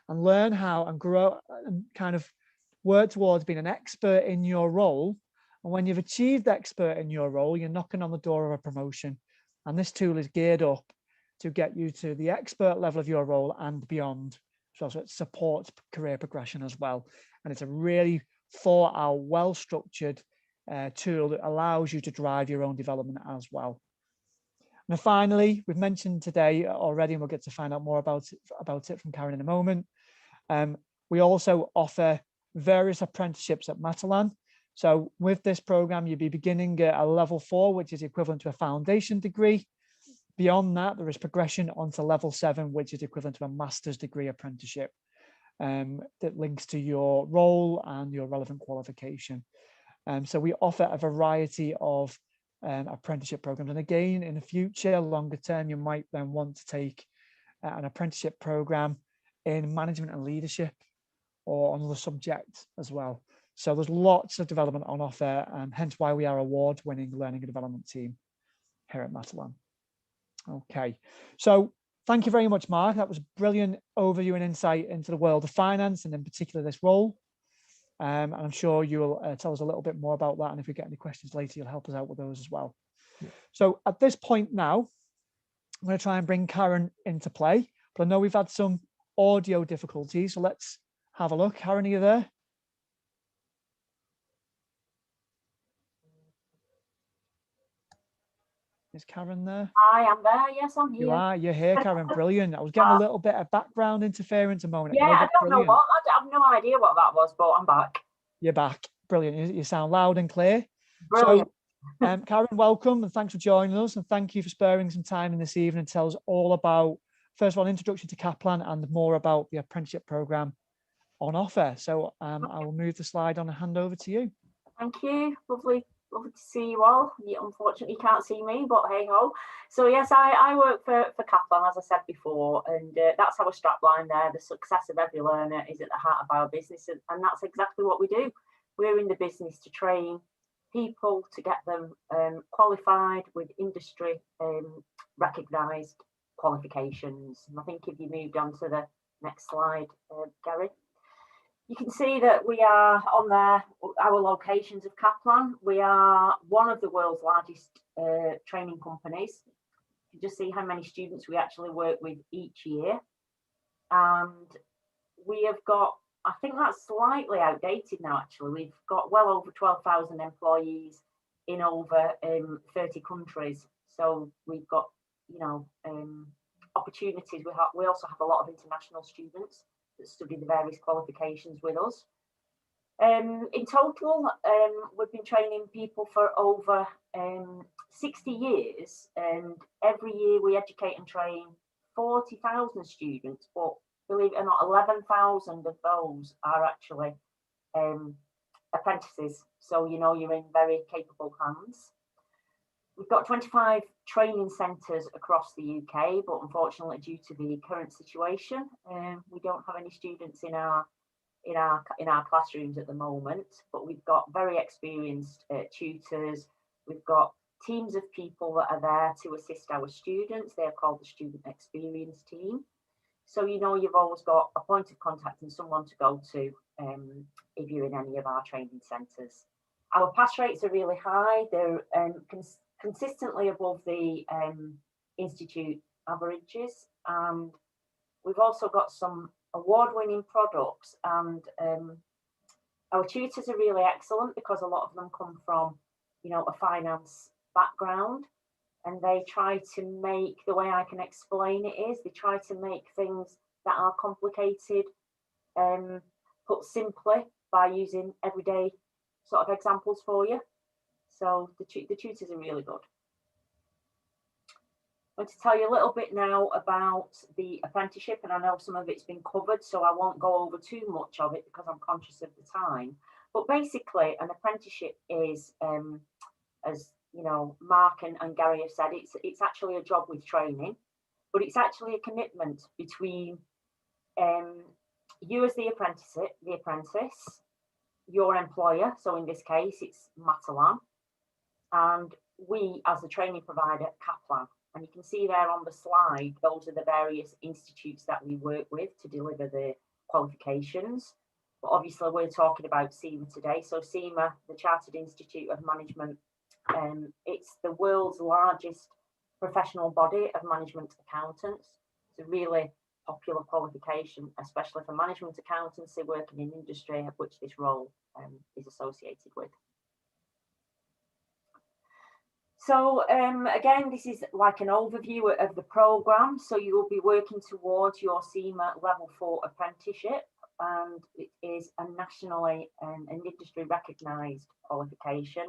Speaker 1: and learn how and grow and kind of work towards being an expert in your role. And when you've achieved expert in your role, you're knocking on the door of a promotion. And this tool is geared up to get you to the expert level of your role and beyond. So it supports career progression as well. And it's a really thought out, well-structured tool that allows you to drive your own development as well. And finally, we've mentioned today already, and we'll get to find out more about it from Karen in a moment. We also offer various apprenticeships at Matalan. So with this program, you'll be beginning at a level 4, which is equivalent to a foundation degree. Beyond that, there is progression onto level 7, which is equivalent to a master's degree apprenticeship that links to your role and your relevant qualification. So we offer a variety of apprenticeship programs. And again, in the future, longer term, you might then want to take an apprenticeship program in management and leadership or another subject as well. So there's lots of development on offer, and hence why we are award-winning learning and development team here at Matalan. Okay, so thank you very much, Mark. That was a brilliant overview and insight into the world of finance, and in particular this role. And I'm sure you'll tell us a little bit more about that. And if we get any questions later, you'll help us out with those as well. Yeah. So at this point now, I'm going to try and bring Karen into play, but I know we've had some audio difficulties, so let's have a look. Karen, are you there? Is Karen there?
Speaker 3: I am there. Yes, I'm here.
Speaker 1: You are. You're here, Karen. Brilliant. I was getting a little bit of background interference a moment ago.
Speaker 3: Yeah, I don't know what. I have no idea what that was, but I'm back.
Speaker 1: You're back. Brilliant. You sound loud and clear.
Speaker 3: Brilliant.
Speaker 1: So, Karen, welcome and thanks for joining us. And thank you for sparing some time in this evening to tell us all about, first of all, an introduction to Kaplan and more about the apprenticeship program on offer. So I will move the slide on and hand over to you.
Speaker 3: Thank you. Lovely to see you all. Unfortunately, you can't see me, but hey ho. So yes, I work for Kaplan, as I said before, and that's our strapline there. The success of every learner is at the heart of our business, and that's exactly what we do. We're in the business to train people, to get them qualified with industry recognised qualifications. And I think if you moved on to the next slide, Gary. You can see that we are on there, our locations of Kaplan. We are one of the world's largest training companies. You can just see how many students we actually work with each year. And we have got, I think that's slightly outdated now, actually. We've got well over 12,000 employees in over 30 countries. So we've got, you know, opportunities. We also have a lot of international students that study the various qualifications with us. In total, we've been training people for over 60 years, and every year we educate and train 40,000 students, but believe it or not, 11,000 of those are actually apprentices. So, you know, you're in very capable hands. We've got 25 training centres across the UK, but unfortunately, due to the current situation, we don't have any students in our classrooms at the moment. But we've got very experienced tutors. We've got teams of people that are there to assist our students. They're called the Student Experience Team. So, you know, you've always got a point of contact and someone to go to if you're in any of our training centres. Our pass rates are really high. They're consistently above the institute averages, and we've also got some award-winning products, and our tutors are really excellent because a lot of them come from, you know, a finance background, and they try to make, the way I can explain it is, they try to make things that are complicated put simply by using everyday sort of examples for you. So the tutors are really good. I'm going to tell you a little bit now about the apprenticeship, and I know some of it's been covered, so I won't go over too much of it because I'm conscious of the time. But basically, an apprenticeship is, as you know, Mark and Gary have said, it's actually a job with training, but it's actually a commitment between you as the apprentice, your employer, so in this case it's Matalan, and we as the training provider, Kaplan. And you can see there on the slide, those are the various institutes that we work with to deliver the qualifications. But obviously we're talking about CIMA today. So CIMA, the Chartered Institute of Management, it's the world's largest professional body of management accountants. It's a really popular qualification, especially for management accountancy working in industry, which this role is associated with. So again, this is like an overview of the programme. So you will be working towards your CIMA Level 4 apprenticeship, and it is a nationally and industry recognised qualification.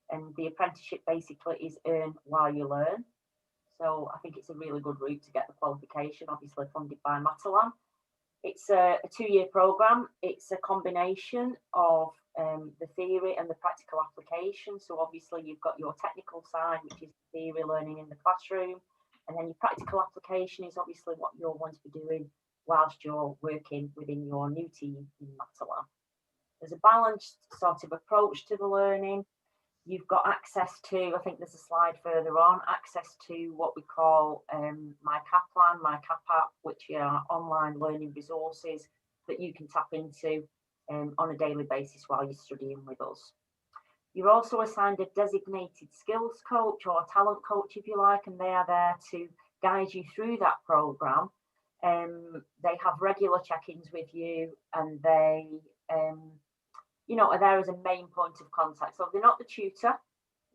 Speaker 3: And the apprenticeship basically is earn while you learn. So I think it's a really good route to get the qualification, obviously funded by Matalan. It's a 2-year programme. It's a combination of the theory and the practical application. So obviously you've got your technical side, which is theory learning in the classroom. And then your practical application is obviously what you're going to be doing whilst you're working within your new team in Matalan. There's a balanced sort of approach to the learning. You've got access to, I think there's a slide further on, access to what we call My Kaplan, My Kap, which are online learning resources that you can tap into on a daily basis while you're studying with us. You're also assigned a designated skills coach or a talent coach, if you like, and they are there to guide you through that programme. They have regular check-ins with you, and they are there as a main point of contact. So they're not the tutor,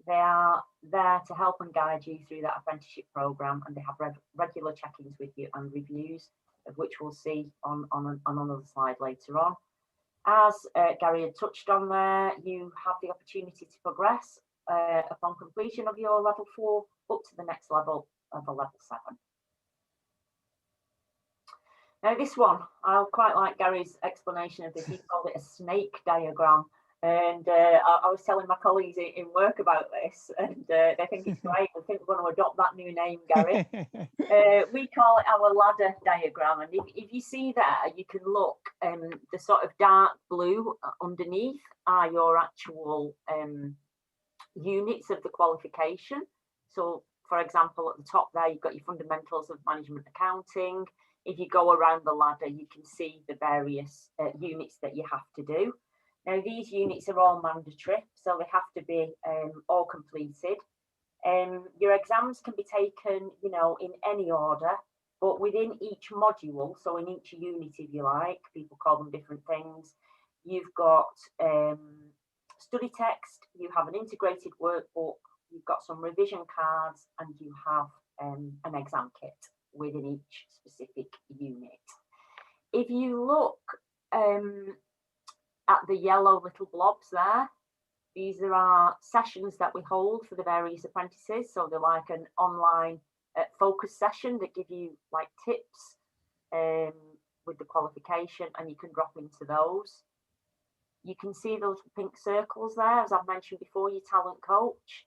Speaker 3: they are there to help and guide you through that apprenticeship programme, and they have regular check-ins with you and reviews, of which we'll see on another slide later on. As Gary had touched on there, you have the opportunity to progress upon completion of your level 4 up to the next level of a level 7. Now this one, I quite like Gary's explanation of this. He called it a snake diagram. And I was telling my colleagues in work about this, and they think it's great. I think we're going to adopt that new name, Gary. We call it our ladder diagram. And if you see there, you can look, the sort of dark blue underneath are your actual units of the qualification. So, for example, at the top there, you've got your fundamentals of management accounting. If you go around the ladder, you can see the various units that you have to do. Now, these units are all mandatory, so they have to be all completed. Your exams can be taken, in any order, but within each module, so in each unit, if you like, people call them different things. You've got study text, you have an integrated workbook, you've got some revision cards, and you have an exam kit within each specific unit. If you look at the yellow little blobs there, these are our sessions that we hold for the various apprentices. So they're like an online focus session that give you like tips with the qualification, and you can drop into those. You can see those pink circles there, as I've mentioned before, your talent coach.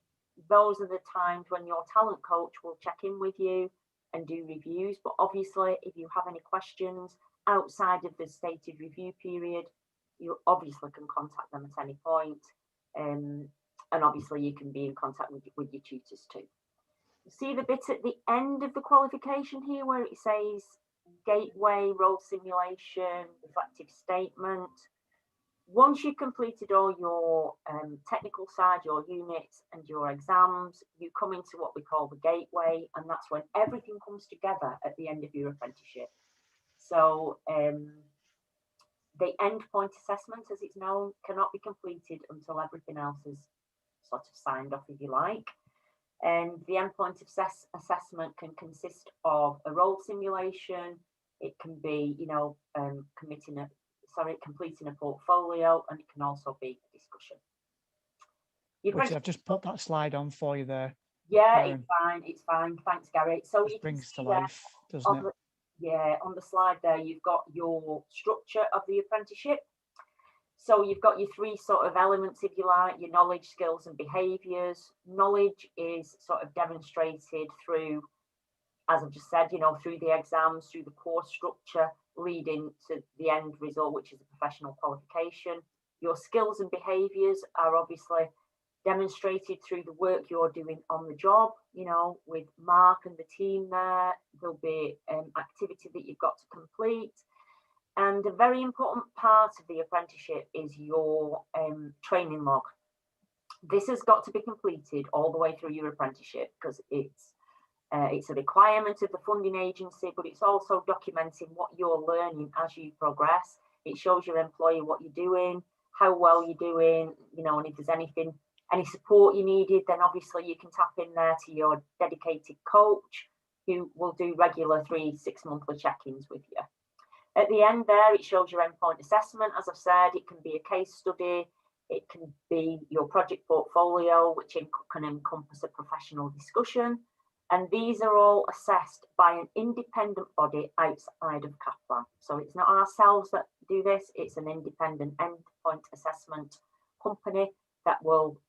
Speaker 3: Those are the times when your talent coach will check in with you and do reviews. But obviously, if you have any questions outside of the stated review period, you obviously can contact them at any point. And obviously you can be in contact with your tutors too. You see the bit at the end of the qualification here where it says gateway, role simulation, reflective statement. Once you've completed all your technical side, your units and your exams, you come into what we call the gateway, and that's when everything comes together at the end of your apprenticeship. So the endpoint assessment, as it's known, cannot be completed until everything else is sort of signed off, if you like. And the endpoint assessment can consist of a role simulation. It can be, completing a portfolio, and it can also be a discussion.
Speaker 1: Which I've just put that slide on for you there.
Speaker 3: Yeah, it's fine. Thanks, Gary. So
Speaker 1: it brings to life, doesn't it?
Speaker 3: Yeah, on the slide there, you've got your structure of the apprenticeship. So you've got your 3 sort of elements, if you like, your knowledge, skills and behaviours. Knowledge is sort of demonstrated through, as I've just said, through the exams, through the course structure, leading to the end result, which is a professional qualification. Your skills and behaviours are obviously demonstrated through the work you're doing on the job, with Mark and the team there. There'll be an activity that you've got to complete. And a very important part of the apprenticeship is your training log. This has got to be completed all the way through your apprenticeship, because it's a requirement of the funding agency, but it's also documenting what you're learning as you progress. It shows your employer what you're doing, how well you're doing, and if there's anything Any support you needed, then obviously you can tap in there to your dedicated coach who will do regular 3-6 monthly check-ins with you. At the end there, it shows your endpoint assessment. As I've said, it can be a case study, it can be your project portfolio, which can encompass a professional discussion. And these are all assessed by an independent body outside of Kaplan. So it's not ourselves that do this, it's an independent endpoint assessment company that will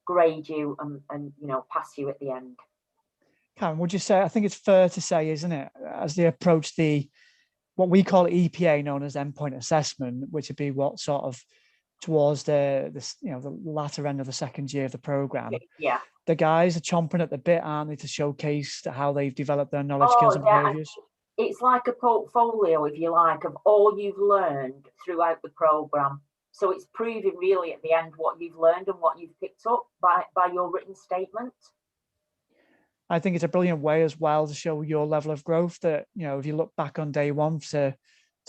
Speaker 3: grade you and pass you at the end.
Speaker 1: Karen, would you say, I think it's fair to say, isn't it, as they approach what we call EPA, known as endpoint assessment, which would be what sort of towards the latter end of the second year of the program.
Speaker 3: Yeah.
Speaker 1: The guys are chomping at the bit, aren't they, to showcase how they've developed their knowledge, skills, and behaviours?
Speaker 3: It's like a portfolio, if you like, of all you've learned throughout the program. So it's proving really at the end what you've learned and what you've picked up by your written statement.
Speaker 1: I think it's a brilliant way as well to show your level of growth, that, if you look back on day one to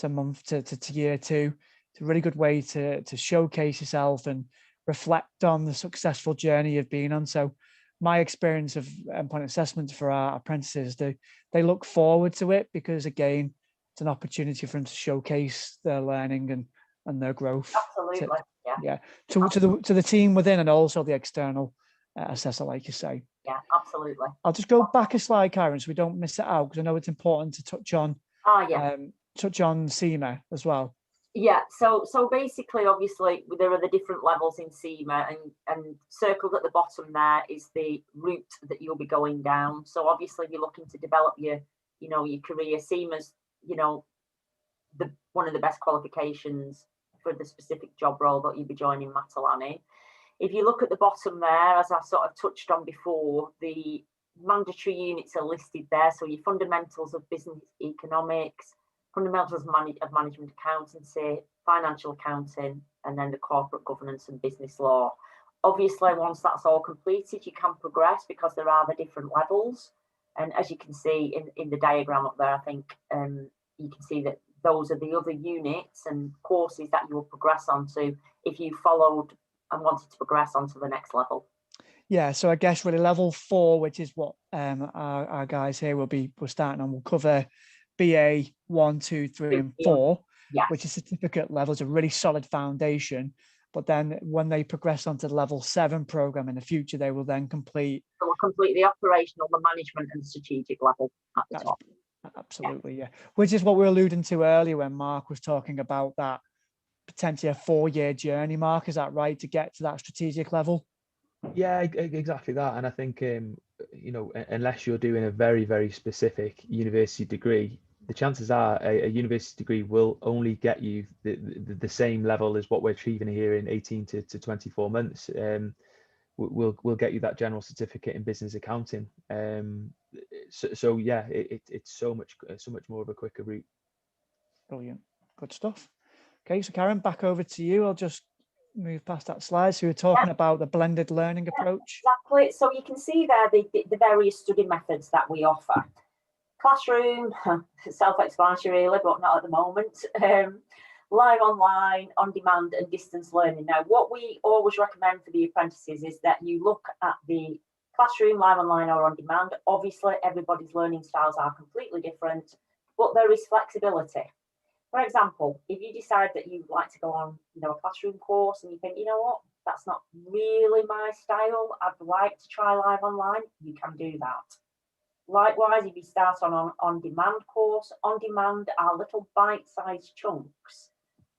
Speaker 1: month to year two, it's a really good way to showcase yourself and reflect on the successful journey you've been on. So my experience of endpoint assessments for our apprentices, they look forward to it, because again, it's an opportunity for them to showcase their learning and their growth.
Speaker 3: Absolutely.
Speaker 1: To the team within, and also the external assessor, like you say.
Speaker 3: Yeah, absolutely.
Speaker 1: I'll just go back a slide, Karen, so we don't miss it out, because I know it's important to touch on CIMA as well.
Speaker 3: Yeah, so basically, obviously, there are the different levels in CIMA, and circled at the bottom there is the route that you'll be going down. So obviously, you're looking to develop your career. CIMA's, one of the best qualifications for the specific job role that you'll be joining Matalan in. If you look at the bottom there, as I sort of touched on before, the mandatory units are listed there. So your fundamentals of business economics, fundamentals of management accountancy, financial accounting, and then the corporate governance and business law. Obviously, once that's all completed, you can progress, because there are the different levels. And as you can see in the diagram up there, I think you can see that those are the other units and courses that you will progress onto if you followed and wanted to progress onto the next level.
Speaker 1: Yeah, so I guess really level 4, which is what our guys here we're starting on, will cover BA 1, 2, 3, and 4, which is certificate level. It's a really solid foundation. But then when they progress onto the level 7 program in the future, they will then complete.
Speaker 3: So we'll complete the operational, the management, and the strategic level at the top.
Speaker 1: Absolutely, yeah. Which is what we were alluding to earlier when Mark was talking about that potentially a 4-year journey, Mark. Is that right, to get to that strategic level?
Speaker 2: Yeah, exactly that. And I think, unless you're doing a very, very specific university degree, the chances are a university degree will only get you the same level as what we're achieving here in 18 to 24 months. We'll get you that general certificate in business accounting. So yeah, it's so much more of a quicker route.
Speaker 1: Brilliant, good stuff. Okay, so Karen, back over to you. I'll just move past that slide. So you're talking about the blended learning approach.
Speaker 3: Exactly. So you can see there the various study methods that we offer. Classroom, self-explanatory really, but not at the moment. Live, online, on-demand, and distance learning. Now, what we always recommend for the apprentices is that you look at the classroom, live, online, or on-demand. Obviously, everybody's learning styles are completely different, but there is flexibility. For example, if you decide that you'd like to go on, a classroom course, and you think, what, that's not really my style, I'd like to try live online, you can do that. Likewise, if you start on on-demand course, on-demand are little bite-sized chunks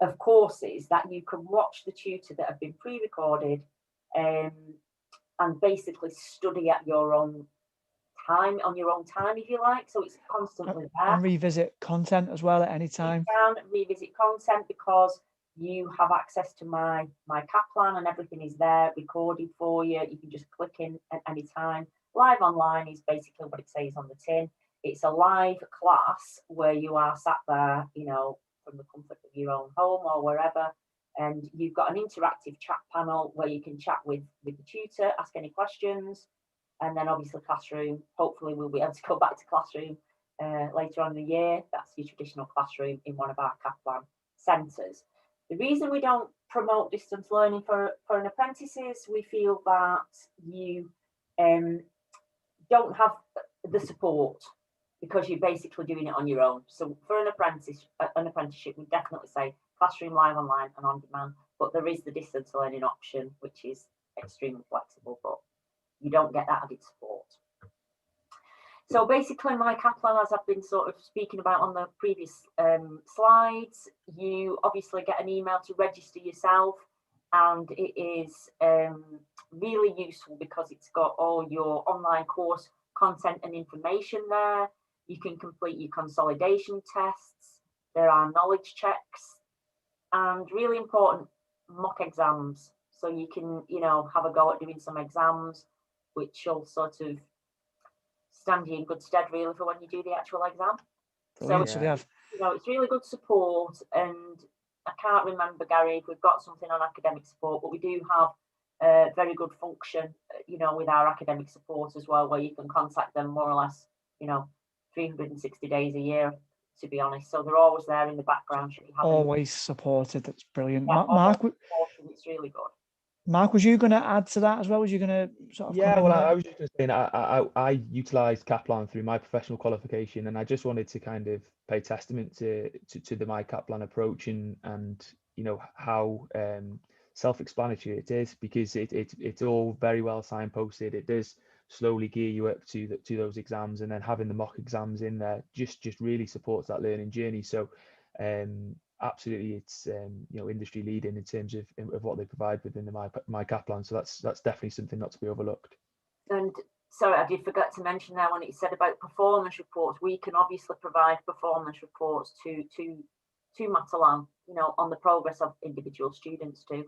Speaker 3: of courses that you can watch the tutor that have been pre-recorded and basically study at your own time, if you like. So it's constantly there.
Speaker 1: And revisit content as well at any time.
Speaker 3: You can revisit content because you have access to my Kaplan, and everything is there recorded for you. You can just click in at any time. Live online is basically what it says on the tin. It's a live class where you are sat there, from the comfort of your own home or wherever, and you've got an interactive chat panel where you can chat with the tutor, ask any questions, and then obviously classroom. Hopefully we'll be able to go back to classroom later on in the year. That's your traditional classroom in one of our Kaplan centres. The reason we don't promote distance learning for an apprentice is we feel that you don't have the support because you're basically doing it on your own. So for an apprenticeship, we definitely say classroom, live, online, and on demand. But there is the distance learning option, which is extremely flexible, but you don't get that added support. So basically, my Kaplan, as I've been sort of speaking about on the previous slides, you obviously get an email to register yourself, and it is really useful because it's got all your online course content and information there. You can complete your consolidation tests. There are knowledge checks, and really important, mock exams. So you can, you know, have a go at doing some exams, which will sort of stand you in good stead really for when you do the actual exam.
Speaker 1: Brilliant.
Speaker 3: So,
Speaker 1: So have,
Speaker 3: you know, it's really good support, and I can't remember, Gary, if we've got something on academic support, but we do have a very good function, you know, with our academic support as well, where you can contact them more or less, you know, 360 days a year, to be honest. So they're always there in the background. Should you have
Speaker 1: always supported. That's brilliant.
Speaker 3: yeah,
Speaker 1: Mark,
Speaker 3: it's really good.
Speaker 1: Mark, was you going to add to that as well? Was you going to sort of?
Speaker 2: Yeah, well, I was just going to say, I utilised Kaplan through my professional qualification, and I just wanted to kind of pay testament to the my Kaplan approach and you know how self-explanatory it is, because it's all very well signposted. It does slowly gear you up to those exams, and then having the mock exams in there just really supports that learning journey. So absolutely, it's you know, industry leading in terms of what they provide within the my Kaplan. So that's definitely something not to be overlooked.
Speaker 3: And sorry, I did forget to mention there when it said about performance reports. We can obviously provide performance reports to Matalan, you know, on the progress of individual students too.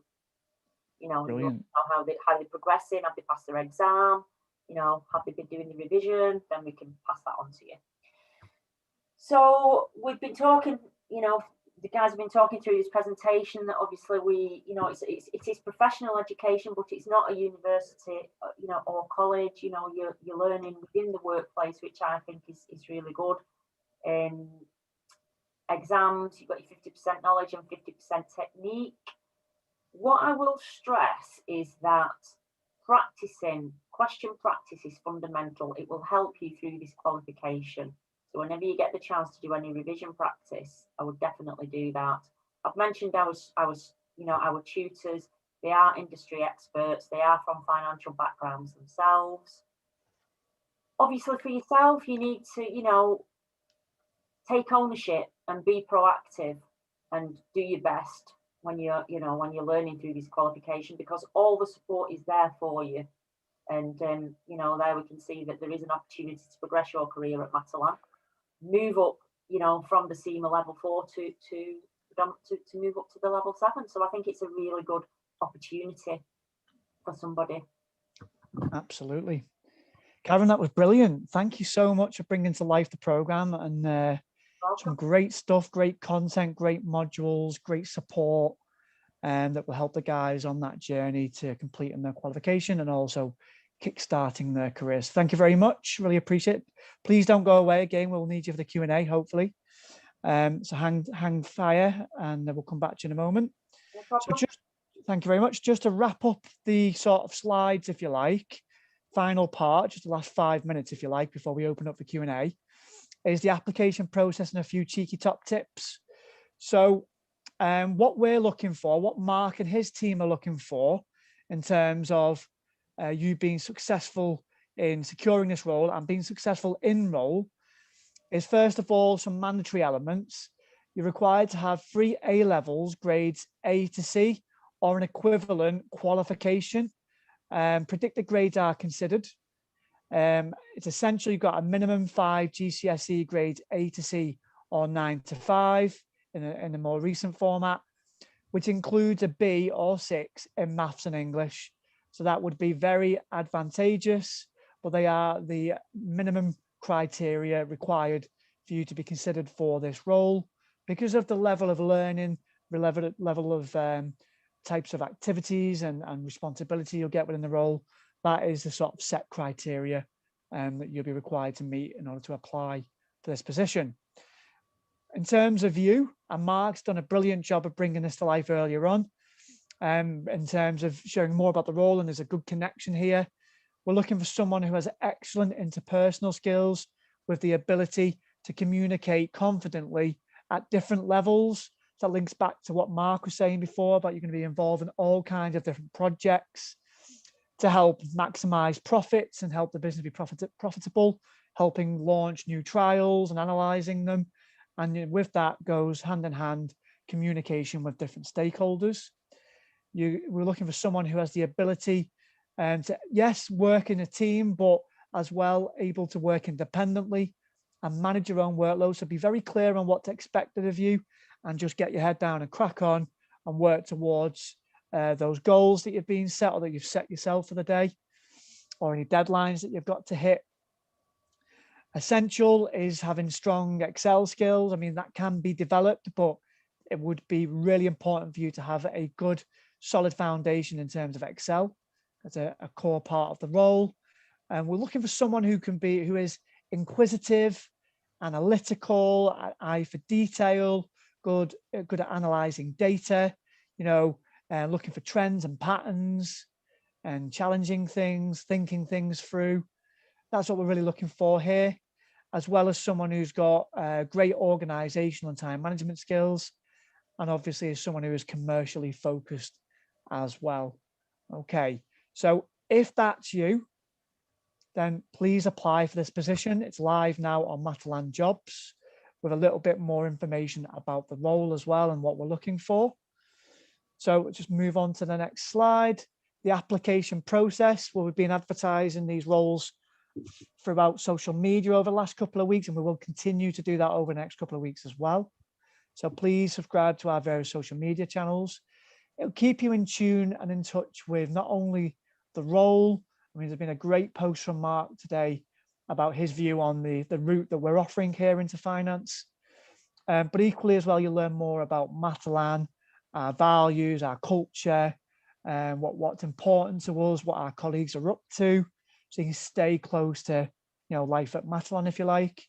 Speaker 3: You know, how they're progressing, have they passed their exam, you know, have they been doing the revision, then we can pass that on to you. So we've been talking, you know, the guys have been talking through this presentation that obviously we, you know, it is professional education, but it's not a university, you know, or college. You know, you're learning within the workplace, which I think is really good. Exams, you've got your 50% knowledge and 50% technique. What I will stress is that question practice is fundamental. It will help you through this qualification. So whenever you get the chance to do any revision practice, I would definitely do that. I've mentioned you know, our tutors, they are industry experts, they are from financial backgrounds themselves. Obviously for yourself, you need to, you know, take ownership and be proactive and do your best when you're, you know, when you're learning through this qualification, because all the support is there for you. And you know, there we can see that there is an opportunity to progress your career at Matalan. Move up, you know, from the SEMA level 4 to move up to the level 7. So I think it's a really good opportunity for somebody.
Speaker 1: Absolutely. Karen, that was brilliant. Thank you so much for bringing to life the program, and some great stuff, great content, great modules, great support, and that will help the guys on that journey to completing their qualification and also kickstarting their careers. Thank you very much. Really appreciate it. Please don't go away again. We'll need you for the Q&A, hopefully. So hang fire, and we'll come back to you in a moment.
Speaker 3: No
Speaker 1: so just thank you very much. Just to wrap up the sort of slides, if you like, final part, just the last 5 minutes, if you like, before we open up the Q&A, is the application process and a few cheeky top tips. So what we're looking for, what Mark and his team are looking for in terms of you being successful in securing this role and being successful in role, is first of all some mandatory elements. You're required to have 3 A levels, grades A to C, or an equivalent qualification. Predicted grades are considered. It's essentially you've got a minimum 5 GCSE grades A to C or 9 to 5 in a more recent format, which includes a B or 6 in maths and English. So that would be very advantageous, but they are the minimum criteria required for you to be considered for this role because of the level of learning, the level of types of activities and responsibility you'll get within the role. That is the sort of set criteria that you'll be required to meet in order to apply for this position. In terms of you, and Mark's done a brilliant job of bringing this to life earlier on, in terms of sharing more about the role, and there's a good connection here. We're looking for someone who has excellent interpersonal skills with the ability to communicate confidently at different levels. That links back to what Mark was saying before about you're going to be involved in all kinds of different projects to help maximize profits and help the business be profitable, helping launch new trials and analyzing them. And with that goes hand in hand communication with different stakeholders. We're looking for someone who has the ability to, yes, work in a team, but as well able to work independently and manage your own workload. So be very clear on what's expected of you and just get your head down and crack on and work towards those goals that you've been set or that you've set yourself for the day, or any deadlines that you've got to hit. Essential is having strong Excel skills. I mean, that can be developed, but it would be really important for you to have a good, solid foundation in terms of Excel. That's a core part of the role. And we're looking for someone who is inquisitive, analytical, eye for detail, good at analyzing data, looking for trends and patterns and challenging things, thinking things through. That's what we're really looking for here, as well as someone who's got great organizational and time management skills, and obviously is someone who is commercially focused as well. Okay, so if that's you, then please apply for this position. It's live now on Matalan jobs with a little bit more information about the role as well and what we're looking for. So we'll just move on to the next slide. The application process. Well, we've been advertising these roles throughout social media over the last couple of weeks, and we will continue to do that over the next couple of weeks as well. So please subscribe to our various social media channels. It'll keep you in tune and in touch with not only the role. I mean, there's been a great post from Mark today about his view on the route that we're offering here into finance. But equally as well, you'll learn more about Matalan, our values, our culture, and what's important to us, what our colleagues are up to, so you can stay close to life at Matalan, if you like.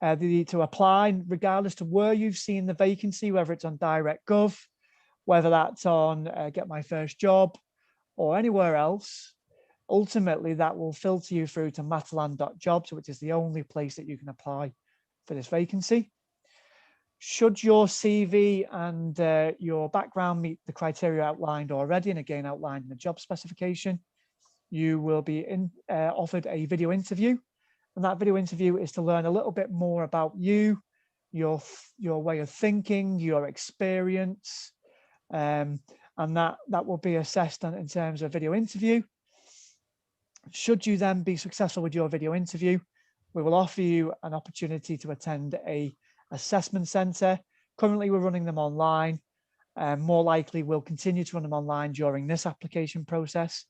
Speaker 1: To apply, regardless to where you've seen the vacancy, whether it's on DirectGov, whether that's on Get My First Job or anywhere else, ultimately that will filter you through to matalan.jobs, which is the only place that you can apply for this vacancy. Should your CV and your background meet the criteria outlined already, and again outlined in the job specification, you will be offered a video interview. And that video interview is to learn a little bit more about you, your way of thinking, your experience, and that will be assessed in terms of video interview. Should you then be successful with your video interview, we will offer you an opportunity to attend a assessment centre. Currently, we're running them online. More likely, we'll continue to run them online during this application process.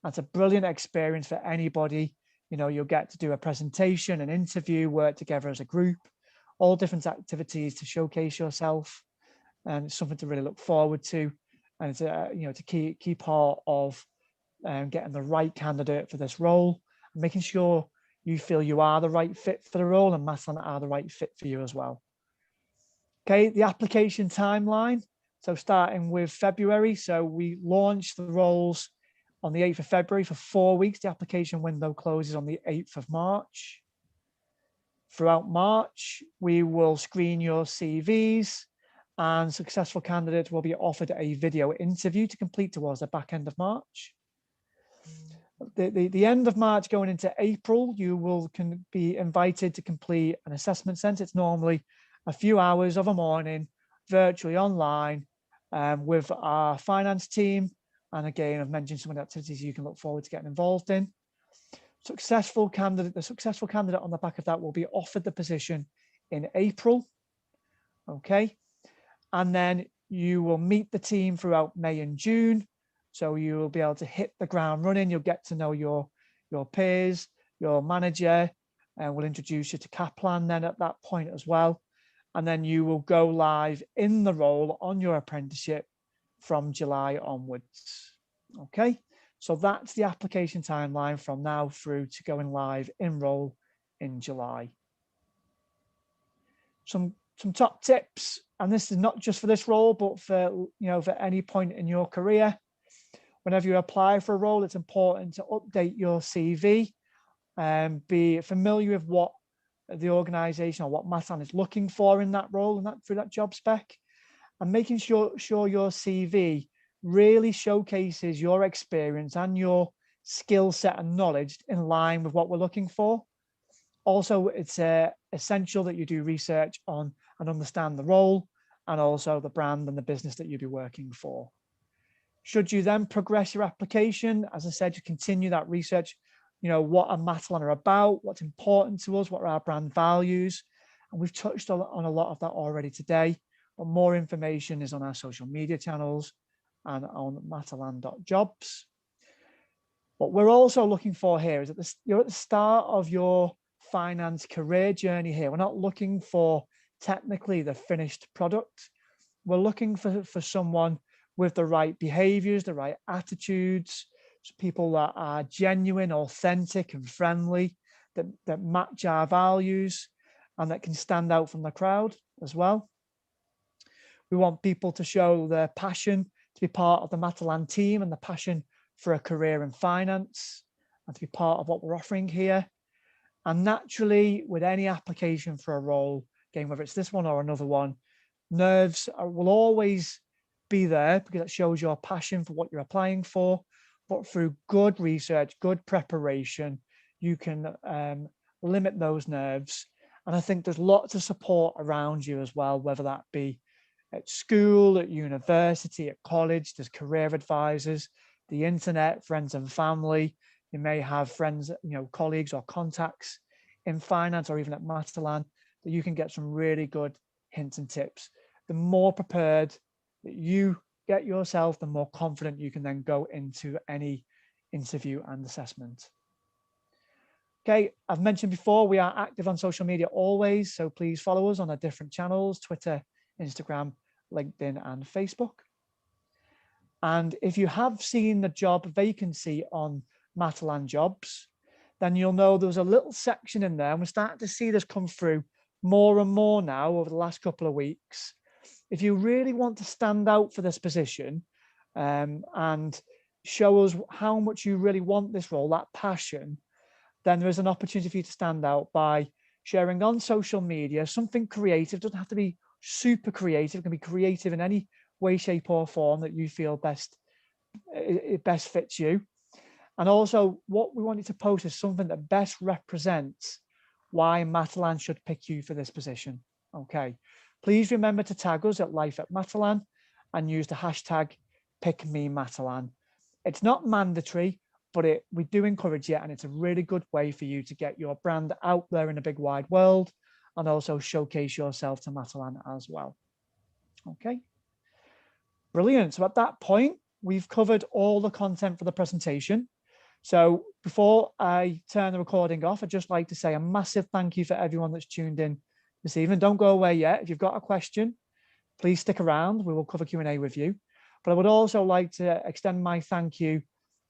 Speaker 1: That's a brilliant experience for anybody. You'll get to do a presentation, an interview, work together as a group, all different activities to showcase yourself, and it's something to really look forward to. And it's a key part of getting the right candidate for this role, and making sure you feel you are the right fit for the role and Matalan are the right fit for you as well. Okay, the application timeline. So starting with February, so we launched the roles on the 8th of February for 4 weeks. The application window closes on the 8th of March. Throughout March, we will screen your CVs, and successful candidates will be offered a video interview to complete towards the back end of March. The end of March going into April, you can be invited to complete an assessment centre. It's normally a few hours of a morning, virtually online, with our finance team. And again, I've mentioned some of the activities you can look forward to getting involved in. The successful candidate on the back of that will be offered the position in April. Okay. And then you will meet the team throughout May and June. So you will be able to hit the ground running. You'll get to know your peers, your manager, and we'll introduce you to Kaplan then at that point as well. And then you will go live in the role on your apprenticeship from July onwards. Okay, so that's the application timeline from now through to going live in role in July. Some some top tips, and this is not just for this role, but for, for any point in your career. Whenever you apply for a role, it's important to update your CV and be familiar with what the organization or what Matalan is looking for in that role and through that job spec, and making sure your CV really showcases your experience and your skill set and knowledge in line with what we're looking for. Also, it's essential that you do research on and understand the role and also the brand and the business that you'll be working for. Should you then progress your application, as I said, you continue that research, what are Matalan are about, what's important to us, what are our brand values. And we've touched on a lot of that already today, but more information is on our social media channels and on matalan.jobs. What we're also looking for here is that you're at the start of your finance career journey here. We're not looking for technically the finished product. We're looking for someone with the right behaviors, the right attitudes, people that are genuine, authentic and friendly, that match our values and that can stand out from the crowd as well. We want people to show their passion to be part of the Matalan team and the passion for a career in finance and to be part of what we're offering here. And naturally, with any application for a role, again, whether it's this one or another one, nerves will always be there because it shows your passion for what you're applying for. But through good research, good preparation, you can limit those nerves. And I think there's lots of support around you as well, whether that be at school, at university, at college. There's career advisors, the internet, friends and family. You may have friends, colleagues or contacts in finance or even at Matalan that you can get some really good hints and tips. The more prepared that you get yourself, the more confident you can then go into any interview and assessment. Okay, I've mentioned before, we are active on social media always, so please follow us on our different channels, Twitter, Instagram, LinkedIn, and Facebook. And if you have seen the job vacancy on Matalan Jobs, then you'll know there's a little section in there, and we're starting to see this come through more and more now over the last couple of weeks. If you really want to stand out for this position and show us how much you really want this role, that passion, then there is an opportunity for you to stand out by sharing on social media something creative. It doesn't have to be super creative. It can be creative in any way, shape or form that you feel it best fits you. And also what we want you to post is something that best represents why Matalan should pick you for this position. Okay. Please remember to tag us at Life@Matalan and use the hashtag #PickMeMatalan. It's not mandatory, but we do encourage it, and it's a really good way for you to get your brand out there in the big wide world and also showcase yourself to Matalan as well. Okay, brilliant. So at that point, we've covered all the content for the presentation. So before I turn the recording off, I'd just like to say a massive thank you for everyone that's tuned in this evening. Don't go away yet. If you've got a question, please stick around. We will cover Q&A with you. But I would also like to extend my thank you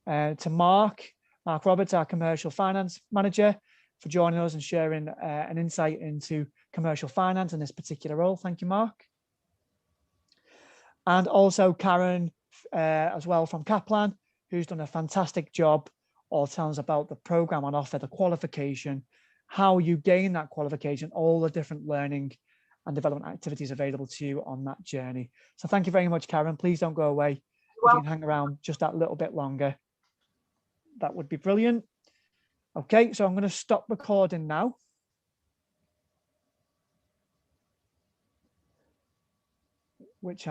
Speaker 1: to Mark Roberts, our Commercial Finance Manager, for joining us and sharing an insight into commercial finance in this particular role. Thank you, Mark. And also Karen as well from Kaplan, who's done a fantastic job all telling us about the program on offer, the qualification, how you gain that qualification, all the different learning and development activities available to you on that journey. So thank you very much, Karen. Please don't go away. If you can hang around just that little bit longer, that would be brilliant. Okay, so I'm going to stop recording now. Which